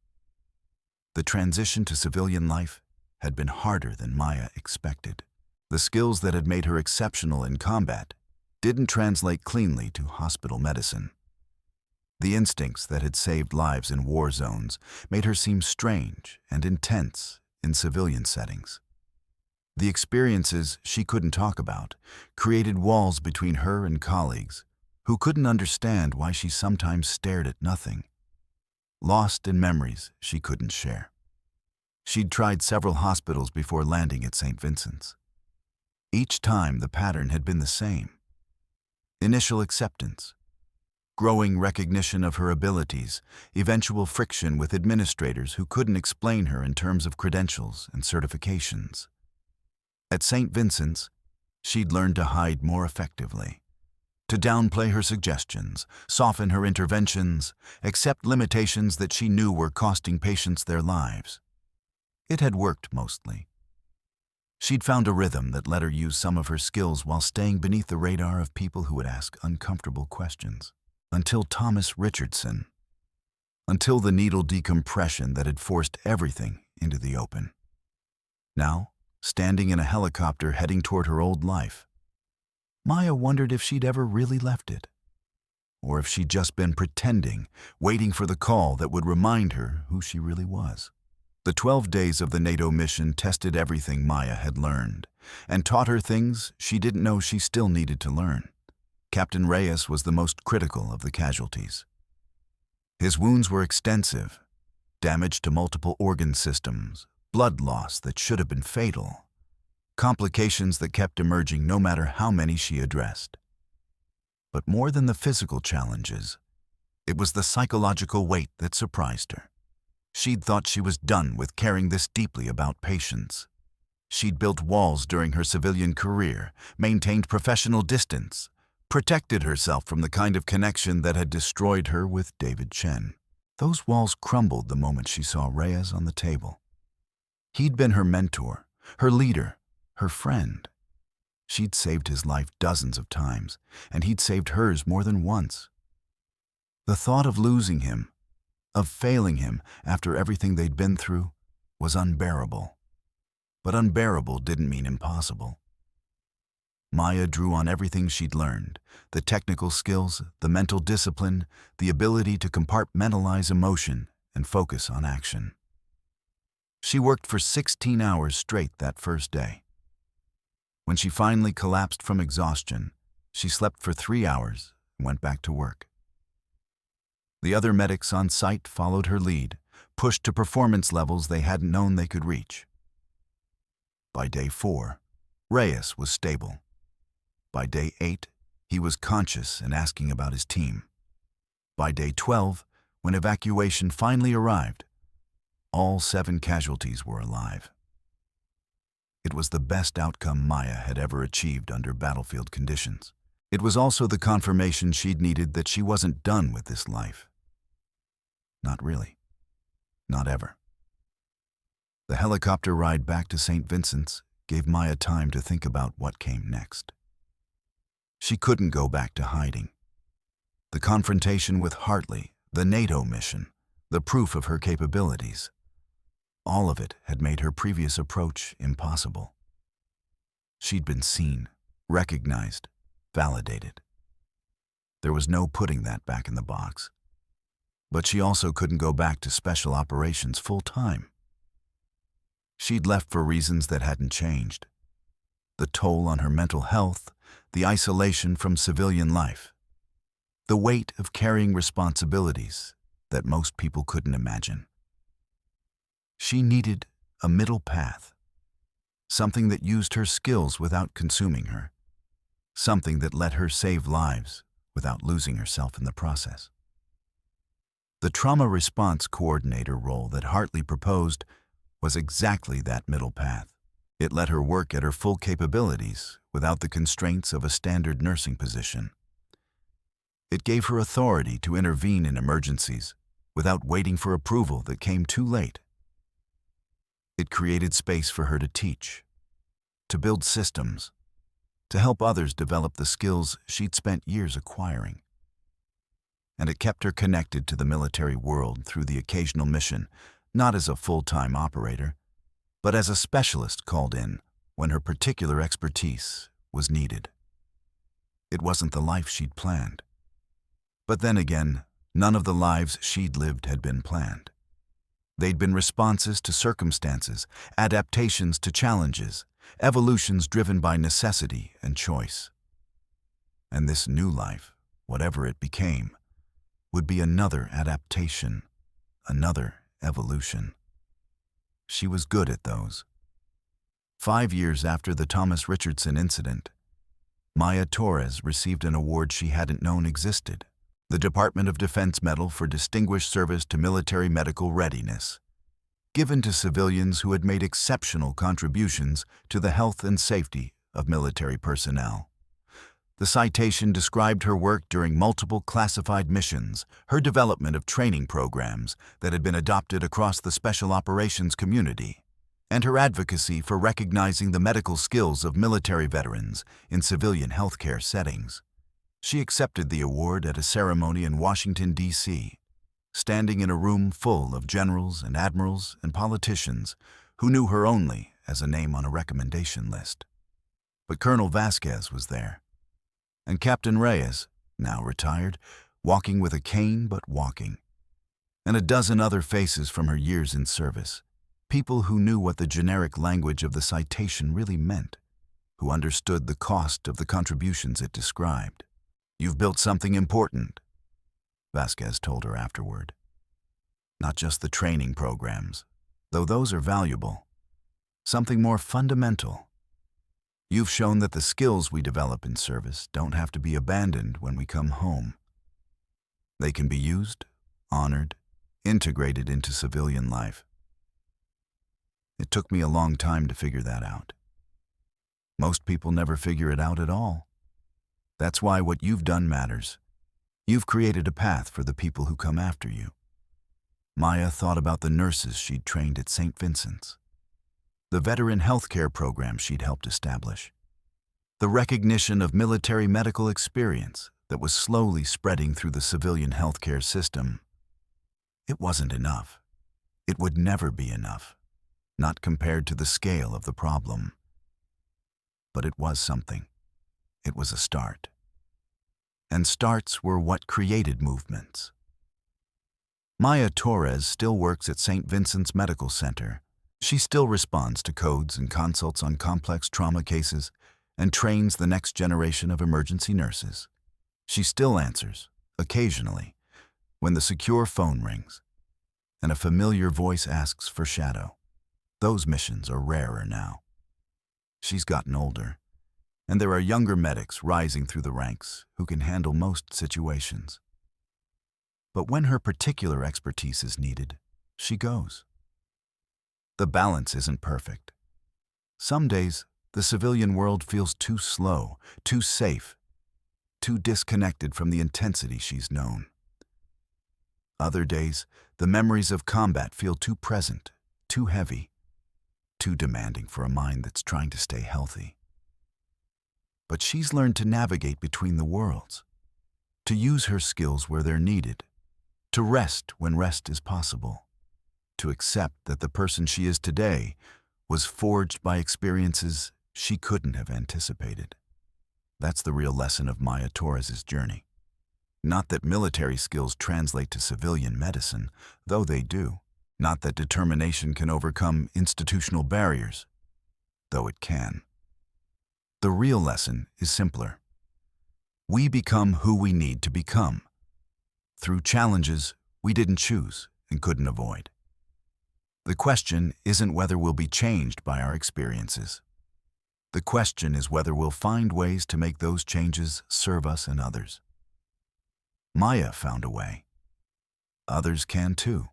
Speaker 1: The transition to civilian life had been harder than Maya expected. The skills that had made her exceptional in combat didn't translate cleanly to hospital medicine. The instincts that had saved lives in war zones made her seem strange and intense in civilian settings. The experiences she couldn't talk about created walls between her and colleagues who couldn't understand why she sometimes stared at nothing, lost in memories she couldn't share. She'd tried several hospitals before landing at St. Vincent's. Each time the pattern had been the same. Initial acceptance, growing recognition of her abilities, eventual friction with administrators who couldn't explain her in terms of credentials and certifications. At St. Vincent's, she'd learned to hide more effectively, to downplay her suggestions, soften her interventions, accept limitations that she knew were costing patients their lives. It had worked mostly. She'd found a rhythm that let her use some of her skills while staying beneath the radar of people who would ask uncomfortable questions. Until Thomas Richardson. Until the needle decompression that had forced everything into the open. Now, standing in a helicopter heading toward her old life, Maya wondered if she'd ever really left it, or if she'd just been pretending, waiting for the call that would remind her who she really was. The 12 days of the NATO mission tested everything Maya had learned, and taught her things she didn't know she still needed to learn. Captain Reyes was the most critical of the casualties. His wounds were extensive, damage to multiple organ systems, blood loss that should have been fatal, complications that kept emerging no matter how many she addressed. But more than the physical challenges, It was the psychological weight that surprised her. She'd thought she was done with caring this deeply about patients. She'd built walls during her civilian career, maintained professional distance, protected herself from the kind of connection that had destroyed her with David Chen. Those walls crumbled the moment she saw Reyes on the table. He'd been her mentor, her leader, her friend. She'd saved his life dozens of times, and he'd saved hers more than once. The thought of losing him, of failing him after everything they'd been through, was unbearable. But unbearable didn't mean impossible. Maya drew on everything she'd learned, the technical skills, the mental discipline, the ability to compartmentalize emotion and focus on action. She worked for 16 hours straight that first day. When she finally collapsed from exhaustion, she slept for 3 hours and went back to work. The other medics on site followed her lead, pushed to performance levels they hadn't known they could reach. By day 4, Reyes was stable. By day 8, he was conscious and asking about his team. By day 12, when evacuation finally arrived, all 7 casualties were alive. It was the best outcome Maya had ever achieved under battlefield conditions. It was also the confirmation she'd needed that she wasn't done with this life. Not really. Not ever. The helicopter ride back to St. Vincent's gave Maya time to think about what came next. She couldn't go back to hiding. The confrontation with Hartley, the NATO mission, the proof of her capabilities, all of it had made her previous approach impossible. She'd been seen, recognized, validated. There was no putting that back in the box. But she also couldn't go back to special operations full-time. She'd left for reasons that hadn't changed. The toll on her mental health, the isolation from civilian life, the weight of carrying responsibilities that most people couldn't imagine. She needed a middle path, something that used her skills without consuming her, something that let her save lives without losing herself in the process. The trauma response coordinator role that Hartley proposed was exactly that middle path. It let her work at her full capabilities without the constraints of a standard nursing position. It gave her authority to intervene in emergencies without waiting for approval that came too late. It created space for her to teach, to build systems, to help others develop the skills she'd spent years acquiring. And it kept her connected to the military world through the occasional mission, not as a full-time operator, but as a specialist called in when her particular expertise was needed. It wasn't the life she'd planned. But then again, none of the lives she'd lived had been planned. They'd been responses to circumstances, adaptations to challenges, evolutions driven by necessity and choice. And this new life, whatever it became, would be another adaptation, another evolution. She was good at those. 5 years after the Thomas Richardson incident, Maya Torres received an award she hadn't known existed, the Department of Defense Medal for Distinguished Service to Military Medical Readiness, given to civilians who had made exceptional contributions to the health and safety of military personnel. The citation described her work during multiple classified missions, her development of training programs that had been adopted across the special operations community, and her advocacy for recognizing the medical skills of military veterans in civilian healthcare settings. She accepted the award at a ceremony in Washington, D.C., standing in a room full of generals and admirals and politicians who knew her only as a name on a recommendation list. But Colonel Vasquez was there, and Captain Reyes, now retired, walking with a cane but walking, and a dozen other faces from her years in service, people who knew what the generic language of the citation really meant, who understood the cost of the contributions it described. "You've built something important," Vasquez told her afterward. "Not just the training programs, though those are valuable. Something more fundamental. You've shown that the skills we develop in service don't have to be abandoned when we come home." They can be used, honored, integrated into civilian life. It took me a long time to figure that out. Most people never figure it out at all. That's why what you've done matters. You've created a path for the people who come after you. Maya thought about the nurses she'd trained at St. Vincent's, the veteran healthcare program she'd helped establish, the recognition of military medical experience that was slowly spreading through the civilian healthcare system. It wasn't enough. It would never be enough, not compared to the scale of the problem. But it was something. It was a start. And starts were what created movements. Maya Torres still works at St. Vincent's Medical Center. She still responds to codes and consults on complex trauma cases and trains the next generation of emergency nurses. She still answers, occasionally, when the secure phone rings and a familiar voice asks for shadow. Those missions are rarer now. She's gotten older, and there are younger medics rising through the ranks who can handle most situations. But when her particular expertise is needed, she goes. The balance isn't perfect. Some days, the civilian world feels too slow, too safe, too disconnected from the intensity she's known. Other days, the memories of combat feel too present, too heavy, too demanding for a mind that's trying to stay healthy. But she's learned to navigate between the worlds, to use her skills where they're needed, to rest when rest is possible, to accept that the person she is today was forged by experiences she couldn't have anticipated. That's the real lesson of Maya Torres' journey. Not that military skills translate to civilian medicine, though they do. Not that determination can overcome institutional barriers, though it can. The real lesson is simpler. We become who we need to become, through challenges we didn't choose and couldn't avoid. The question isn't whether we'll be changed by our experiences. The question is whether we'll find ways to make those changes serve us and others. Maya found a way. Others can too.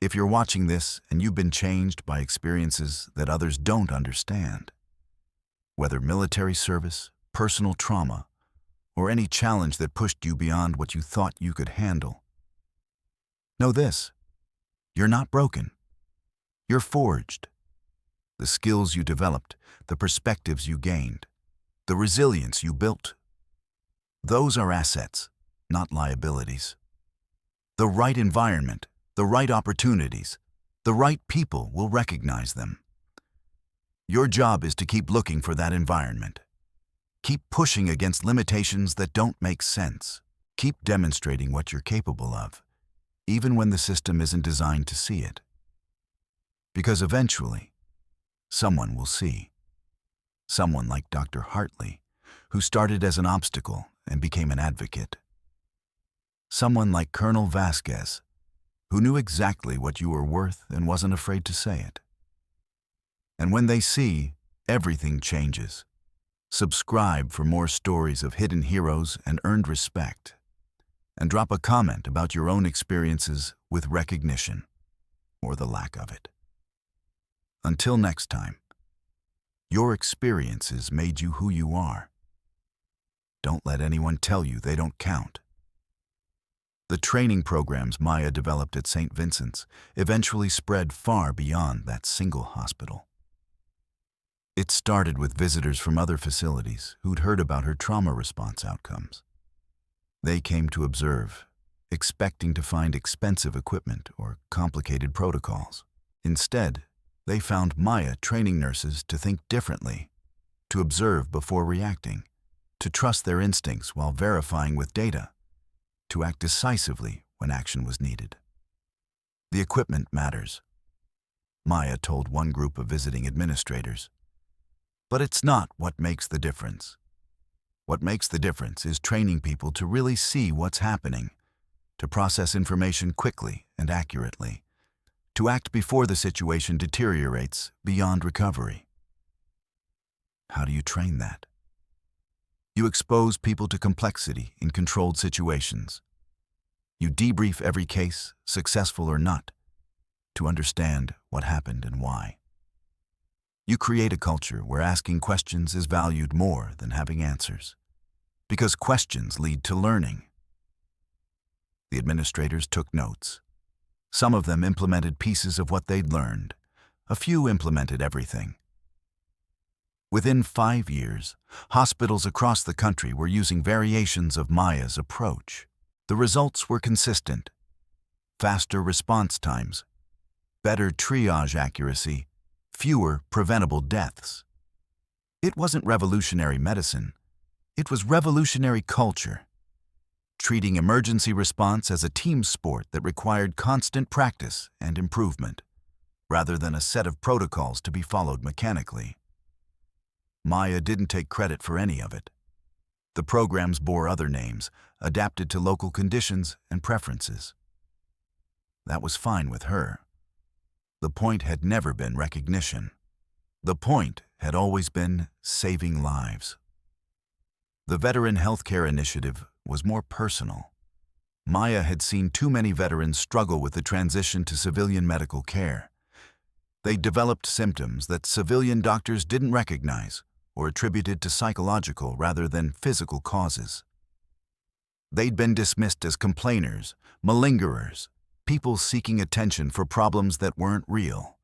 Speaker 1: If you're watching this and you've been changed by experiences that others don't understand, whether military service, personal trauma, or any challenge that pushed you beyond what you thought you could handle, know this: you're not broken. You're forged. The skills you developed, the perspectives you gained, the resilience you built, those are assets, not liabilities. The right environment, the right opportunities, the right people will recognize them. Your job is to keep looking for that environment. Keep pushing against limitations that don't make sense. Keep demonstrating what you're capable of, even when the system isn't designed to see it. Because eventually, someone will see. Someone like Dr. Hartley, who started as an obstacle and became an advocate. Someone like Colonel Vasquez, who knew exactly what you were worth and wasn't afraid to say it. And when they see, everything changes. Subscribe for more stories of hidden heroes and earned respect. And drop a comment about your own experiences with recognition, or the lack of it. Until next time, your experiences made you who you are. Don't let anyone tell you they don't count. The training programs Maya developed at St. Vincent's eventually spread far beyond that single hospital. It started with visitors from other facilities who'd heard about her trauma response outcomes. They came to observe, expecting to find expensive equipment or complicated protocols. Instead, they found Maya training nurses to think differently, to observe before reacting, to trust their instincts while verifying with data, to act decisively when action was needed. The equipment matters, Maya told one group of visiting administrators. But it's not what makes the difference. What makes the difference is training people to really see what's happening, to process information quickly and accurately, to act before the situation deteriorates beyond recovery. How do you train that? You expose people to complexity in controlled situations. You debrief every case, successful or not, to understand what happened and why. You create a culture where asking questions is valued more than having answers, because questions lead to learning. The administrators took notes. Some of them implemented pieces of what they'd learned. A few implemented everything. Within 5 years, hospitals across the country were using variations of Maya's approach. The results were consistent. Faster response times, better triage accuracy, fewer preventable deaths. It wasn't revolutionary medicine. It was revolutionary culture, treating emergency response as a team sport that required constant practice and improvement, rather than a set of protocols to be followed mechanically. Maya didn't take credit for any of it. The programs bore other names, adapted to local conditions and preferences. That was fine with her. The point had never been recognition. The point had always been saving lives. The Veteran Healthcare Initiative was more personal. Maya had seen too many veterans struggle with the transition to civilian medical care. They developed symptoms that civilian doctors didn't recognize or attributed to psychological rather than physical causes. They'd been dismissed as complainers, malingerers, people seeking attention for problems that weren't real.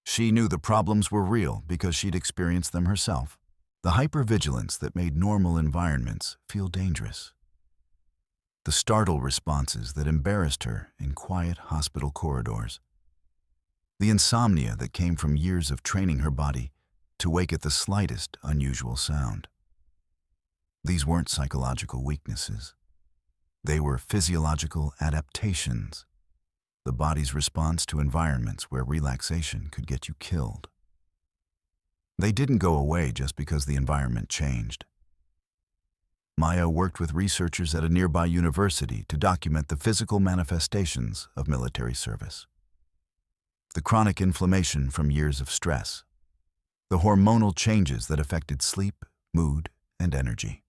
Speaker 1: She knew the problems were real because she'd experienced them herself. The hypervigilance that made normal environments feel dangerous. The startle responses that embarrassed her in quiet hospital corridors. The insomnia that came from years of training her body to wake at the slightest unusual sound. These weren't psychological weaknesses. They were physiological adaptations, the body's response to environments where relaxation could get you killed. They didn't go away just because the environment changed. Maya worked with researchers at a nearby university to document the physical manifestations of military service. The chronic inflammation from years of stress. The hormonal changes that affected sleep, mood, and energy.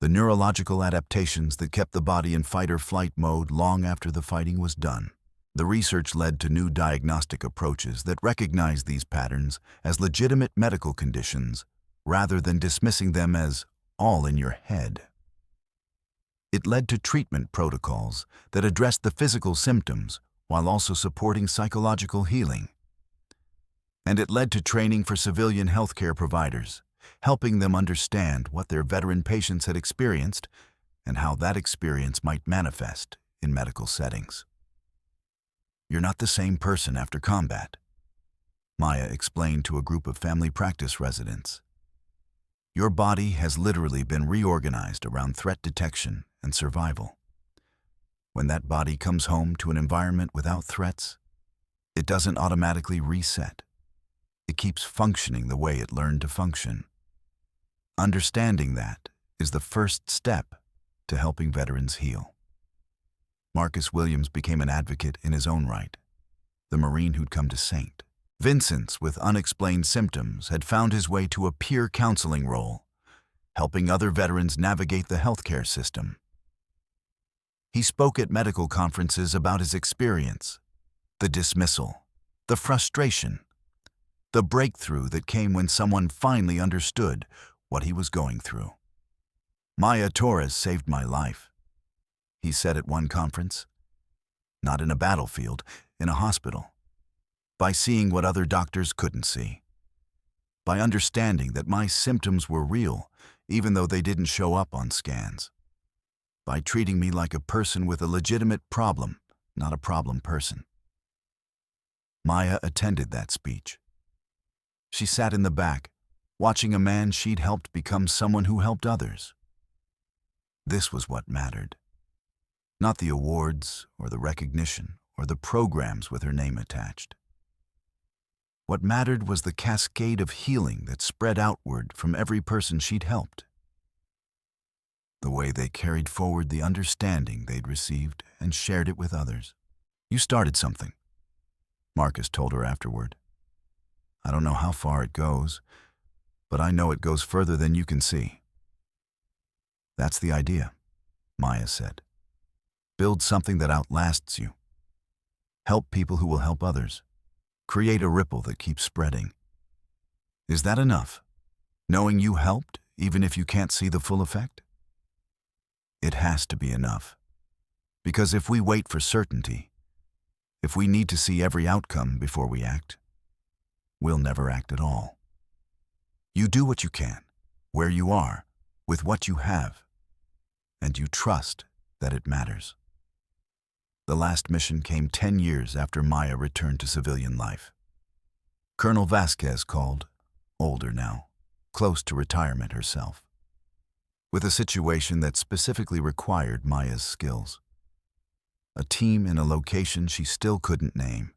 Speaker 1: The neurological adaptations that kept the body in fight-or-flight mode long after the fighting was done. The research led to new diagnostic approaches that recognized these patterns as legitimate medical conditions rather than dismissing them as all in your head. It led to treatment protocols that addressed the physical symptoms while also supporting psychological healing. And it led to training for civilian healthcare providers, helping them understand what their veteran patients had experienced and how that experience might manifest in medical settings. You're not the same person after combat, Maya explained to a group of family practice residents. Your body has literally been reorganized around threat detection and survival. When that body comes home to an environment without threats, it doesn't automatically reset. It keeps functioning the way it learned to function. Understanding that is the first step to helping veterans heal. Marcus Williams became an advocate in his own right, the Marine who'd come to saint. Vincent, with unexplained symptoms, had found his way to a peer counseling role, helping other veterans navigate the healthcare system. He spoke at medical conferences about his experience, the dismissal, the frustration, the breakthrough that came when someone finally understood what he was going through. Maya Torres saved my life, he said at one conference. Not in a battlefield, in a hospital. By seeing what other doctors couldn't see. By understanding that my symptoms were real, even though they didn't show up on scans. By treating me like a person with a legitimate problem, not a problem person. Maya attended that speech. She sat in the back, watching a man she'd helped become someone who helped others. This was what mattered. Not the awards, or the recognition, or the programs with her name attached. What mattered was the cascade of healing that spread outward from every person she'd helped. The way they carried forward the understanding they'd received and shared it with others. You started something, Marcus told her afterward. I don't know how far it goes, but I know it goes further than you can see. That's the idea, Maya said. Build something that outlasts you. Help people who will help others. Create a ripple that keeps spreading. Is that enough? Knowing you helped, even if you can't see the full effect? It has to be enough. Because if we wait for certainty, if we need to see every outcome before we act, we'll never act at all. You do what you can, where you are, with what you have, and you trust that it matters. The last mission came 10 years after Maya returned to civilian life. Colonel Vasquez called, older now, close to retirement herself, with a situation that specifically required Maya's skills. A team in a location she still couldn't name.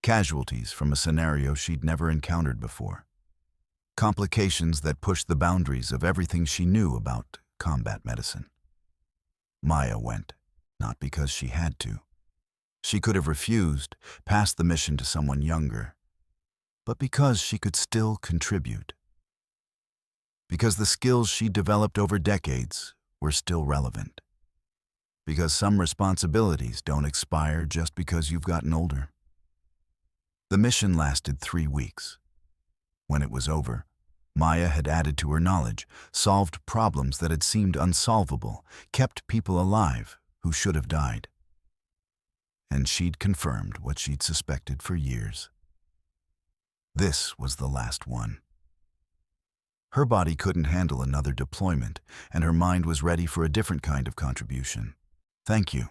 Speaker 1: Casualties from a scenario she'd never encountered before. Complications that pushed the boundaries of everything she knew about combat medicine. Maya went, not because she had to. She could have refused, passed the mission to someone younger, but because she could still contribute. Because the skills she developed over decades were still relevant. Because some responsibilities don't expire just because you've gotten older. The mission lasted 3 weeks. When it was over, Maya had added to her knowledge, solved problems that had seemed unsolvable, kept people alive who should have died. And she'd confirmed what she'd suspected for years. This was the last one. Her body couldn't handle another deployment, and her mind was ready for a different kind of contribution. "Thank you,"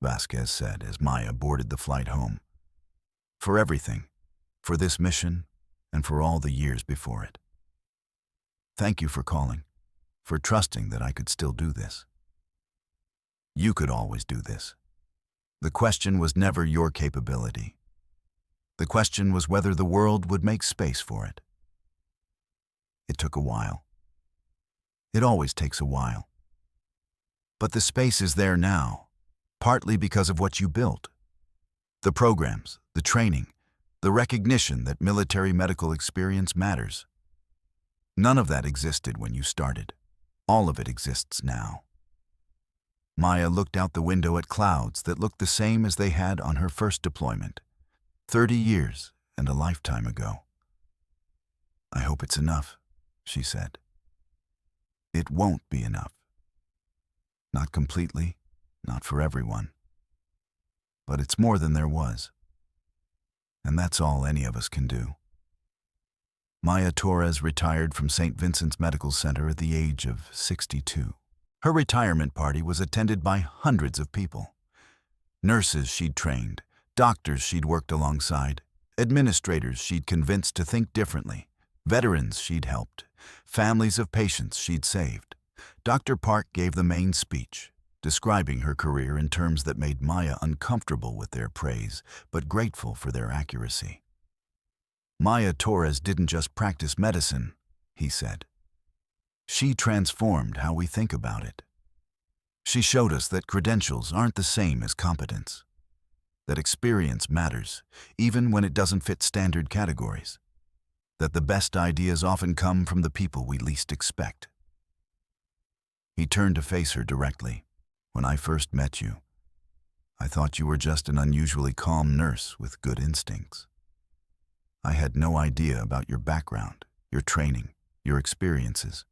Speaker 1: Vasquez said as Maya boarded the flight home. "For everything, for this mission, and for all the years before it. Thank you for calling, for trusting that I could still do this. You could always do this. The question was never your capability. The question was whether the world would make space for it. It took a while. It always takes a while. But the space is there now, partly because of what you built. The programs, the training, the recognition that military medical experience matters. None of that existed when you started. All of it exists now." Maya looked out the window at clouds that looked the same as they had on her first deployment, 30 years and a lifetime ago. "I hope it's enough," she said. "It won't be enough. Not completely, not for everyone. But it's more than there was. And that's all any of us can do." Maya Torres retired from St. Vincent's Medical Center at the age of 62. Her retirement party was attended by hundreds of people. Nurses she'd trained, doctors she'd worked alongside, administrators she'd convinced to think differently, veterans she'd helped, families of patients she'd saved. Dr. Park gave the main speech, describing her career in terms that made Maya uncomfortable with their praise, but grateful for their accuracy. "Maya Torres didn't just practice medicine," he said. "She transformed how we think about it. She showed us that credentials aren't the same as competence, that experience matters, even when it doesn't fit standard categories, that the best ideas often come from the people we least expect." He turned to face her directly. "When I first met you, I thought you were just an unusually calm nurse with good instincts. I had no idea about your background, your training, your experiences.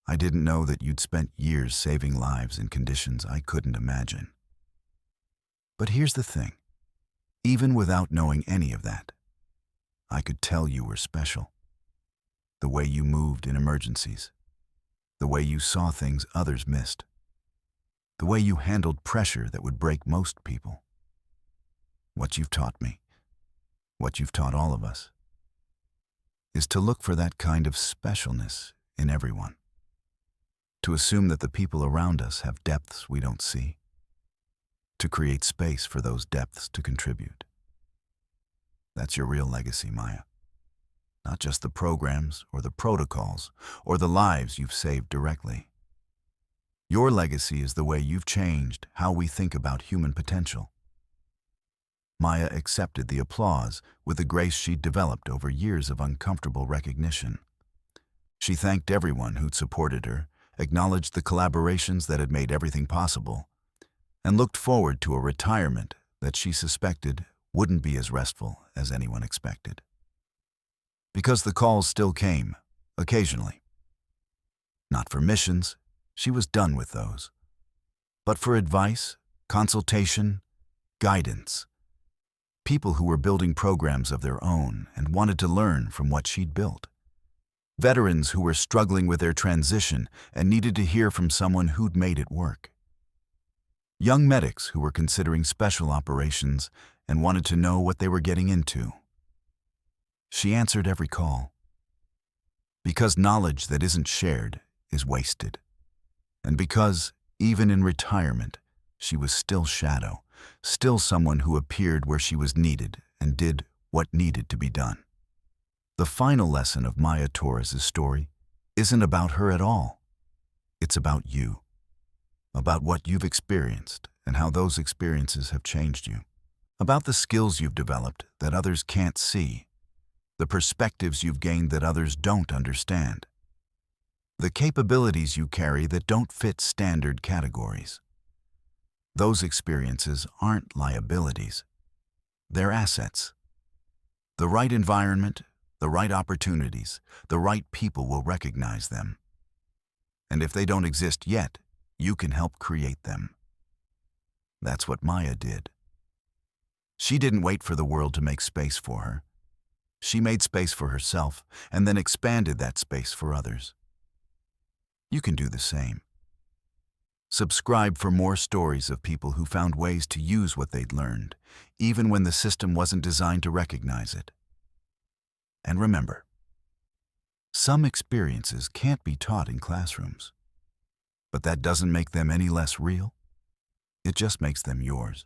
Speaker 1: I didn't know that you'd spent years saving lives in conditions I couldn't imagine. But here's the thing. Even without knowing any of that, I could tell you were special. The way you moved in emergencies, the way you saw things others missed, the way you handled pressure that would break most people. What you've taught me, what you've taught all of us, is to look for that kind of specialness in everyone. To assume that the people around us have depths we don't see. To create space for those depths to contribute. That's your real legacy, Maya. Not just the programs or the protocols or the lives you've saved directly. Your legacy is the way you've changed how we think about human potential. Maya accepted the applause with the grace she'd developed over years of uncomfortable recognition. She thanked everyone who'd supported her, acknowledged the collaborations that had made everything possible, and looked forward to a retirement that she suspected wouldn't be as restful as anyone expected. Because the calls still came, occasionally. Not for missions, she was done with those. But for advice, consultation, guidance. People who were building programs of their own and wanted to learn from what she'd built. Veterans who were struggling with their transition and needed to hear from someone who'd made it work. Young medics who were considering special operations and wanted to know what they were getting into. She answered every call. Because knowledge that isn't shared is wasted. And because, even in retirement, she was still Shadow, still someone who appeared where she was needed and did what needed to be done. The final lesson of Maya Torres' story isn't about her at all. It's about you, about what you've experienced and how those experiences have changed you, about the skills you've developed that others can't see, the perspectives you've gained that others don't understand, the capabilities you carry that don't fit standard categories. Those experiences aren't liabilities. They're assets. The right environment, the right opportunities, the right people will recognize them. And if they don't exist yet, you can help create them. That's what Maya did. She didn't wait for the world to make space for her. She made space for herself and then expanded that space for others. You can do the same. Subscribe for more stories of people who found ways to use what they'd learned, even when the system wasn't designed to recognize it. And remember, some experiences can't be taught in classrooms, but that doesn't make them any less real. It just makes them yours.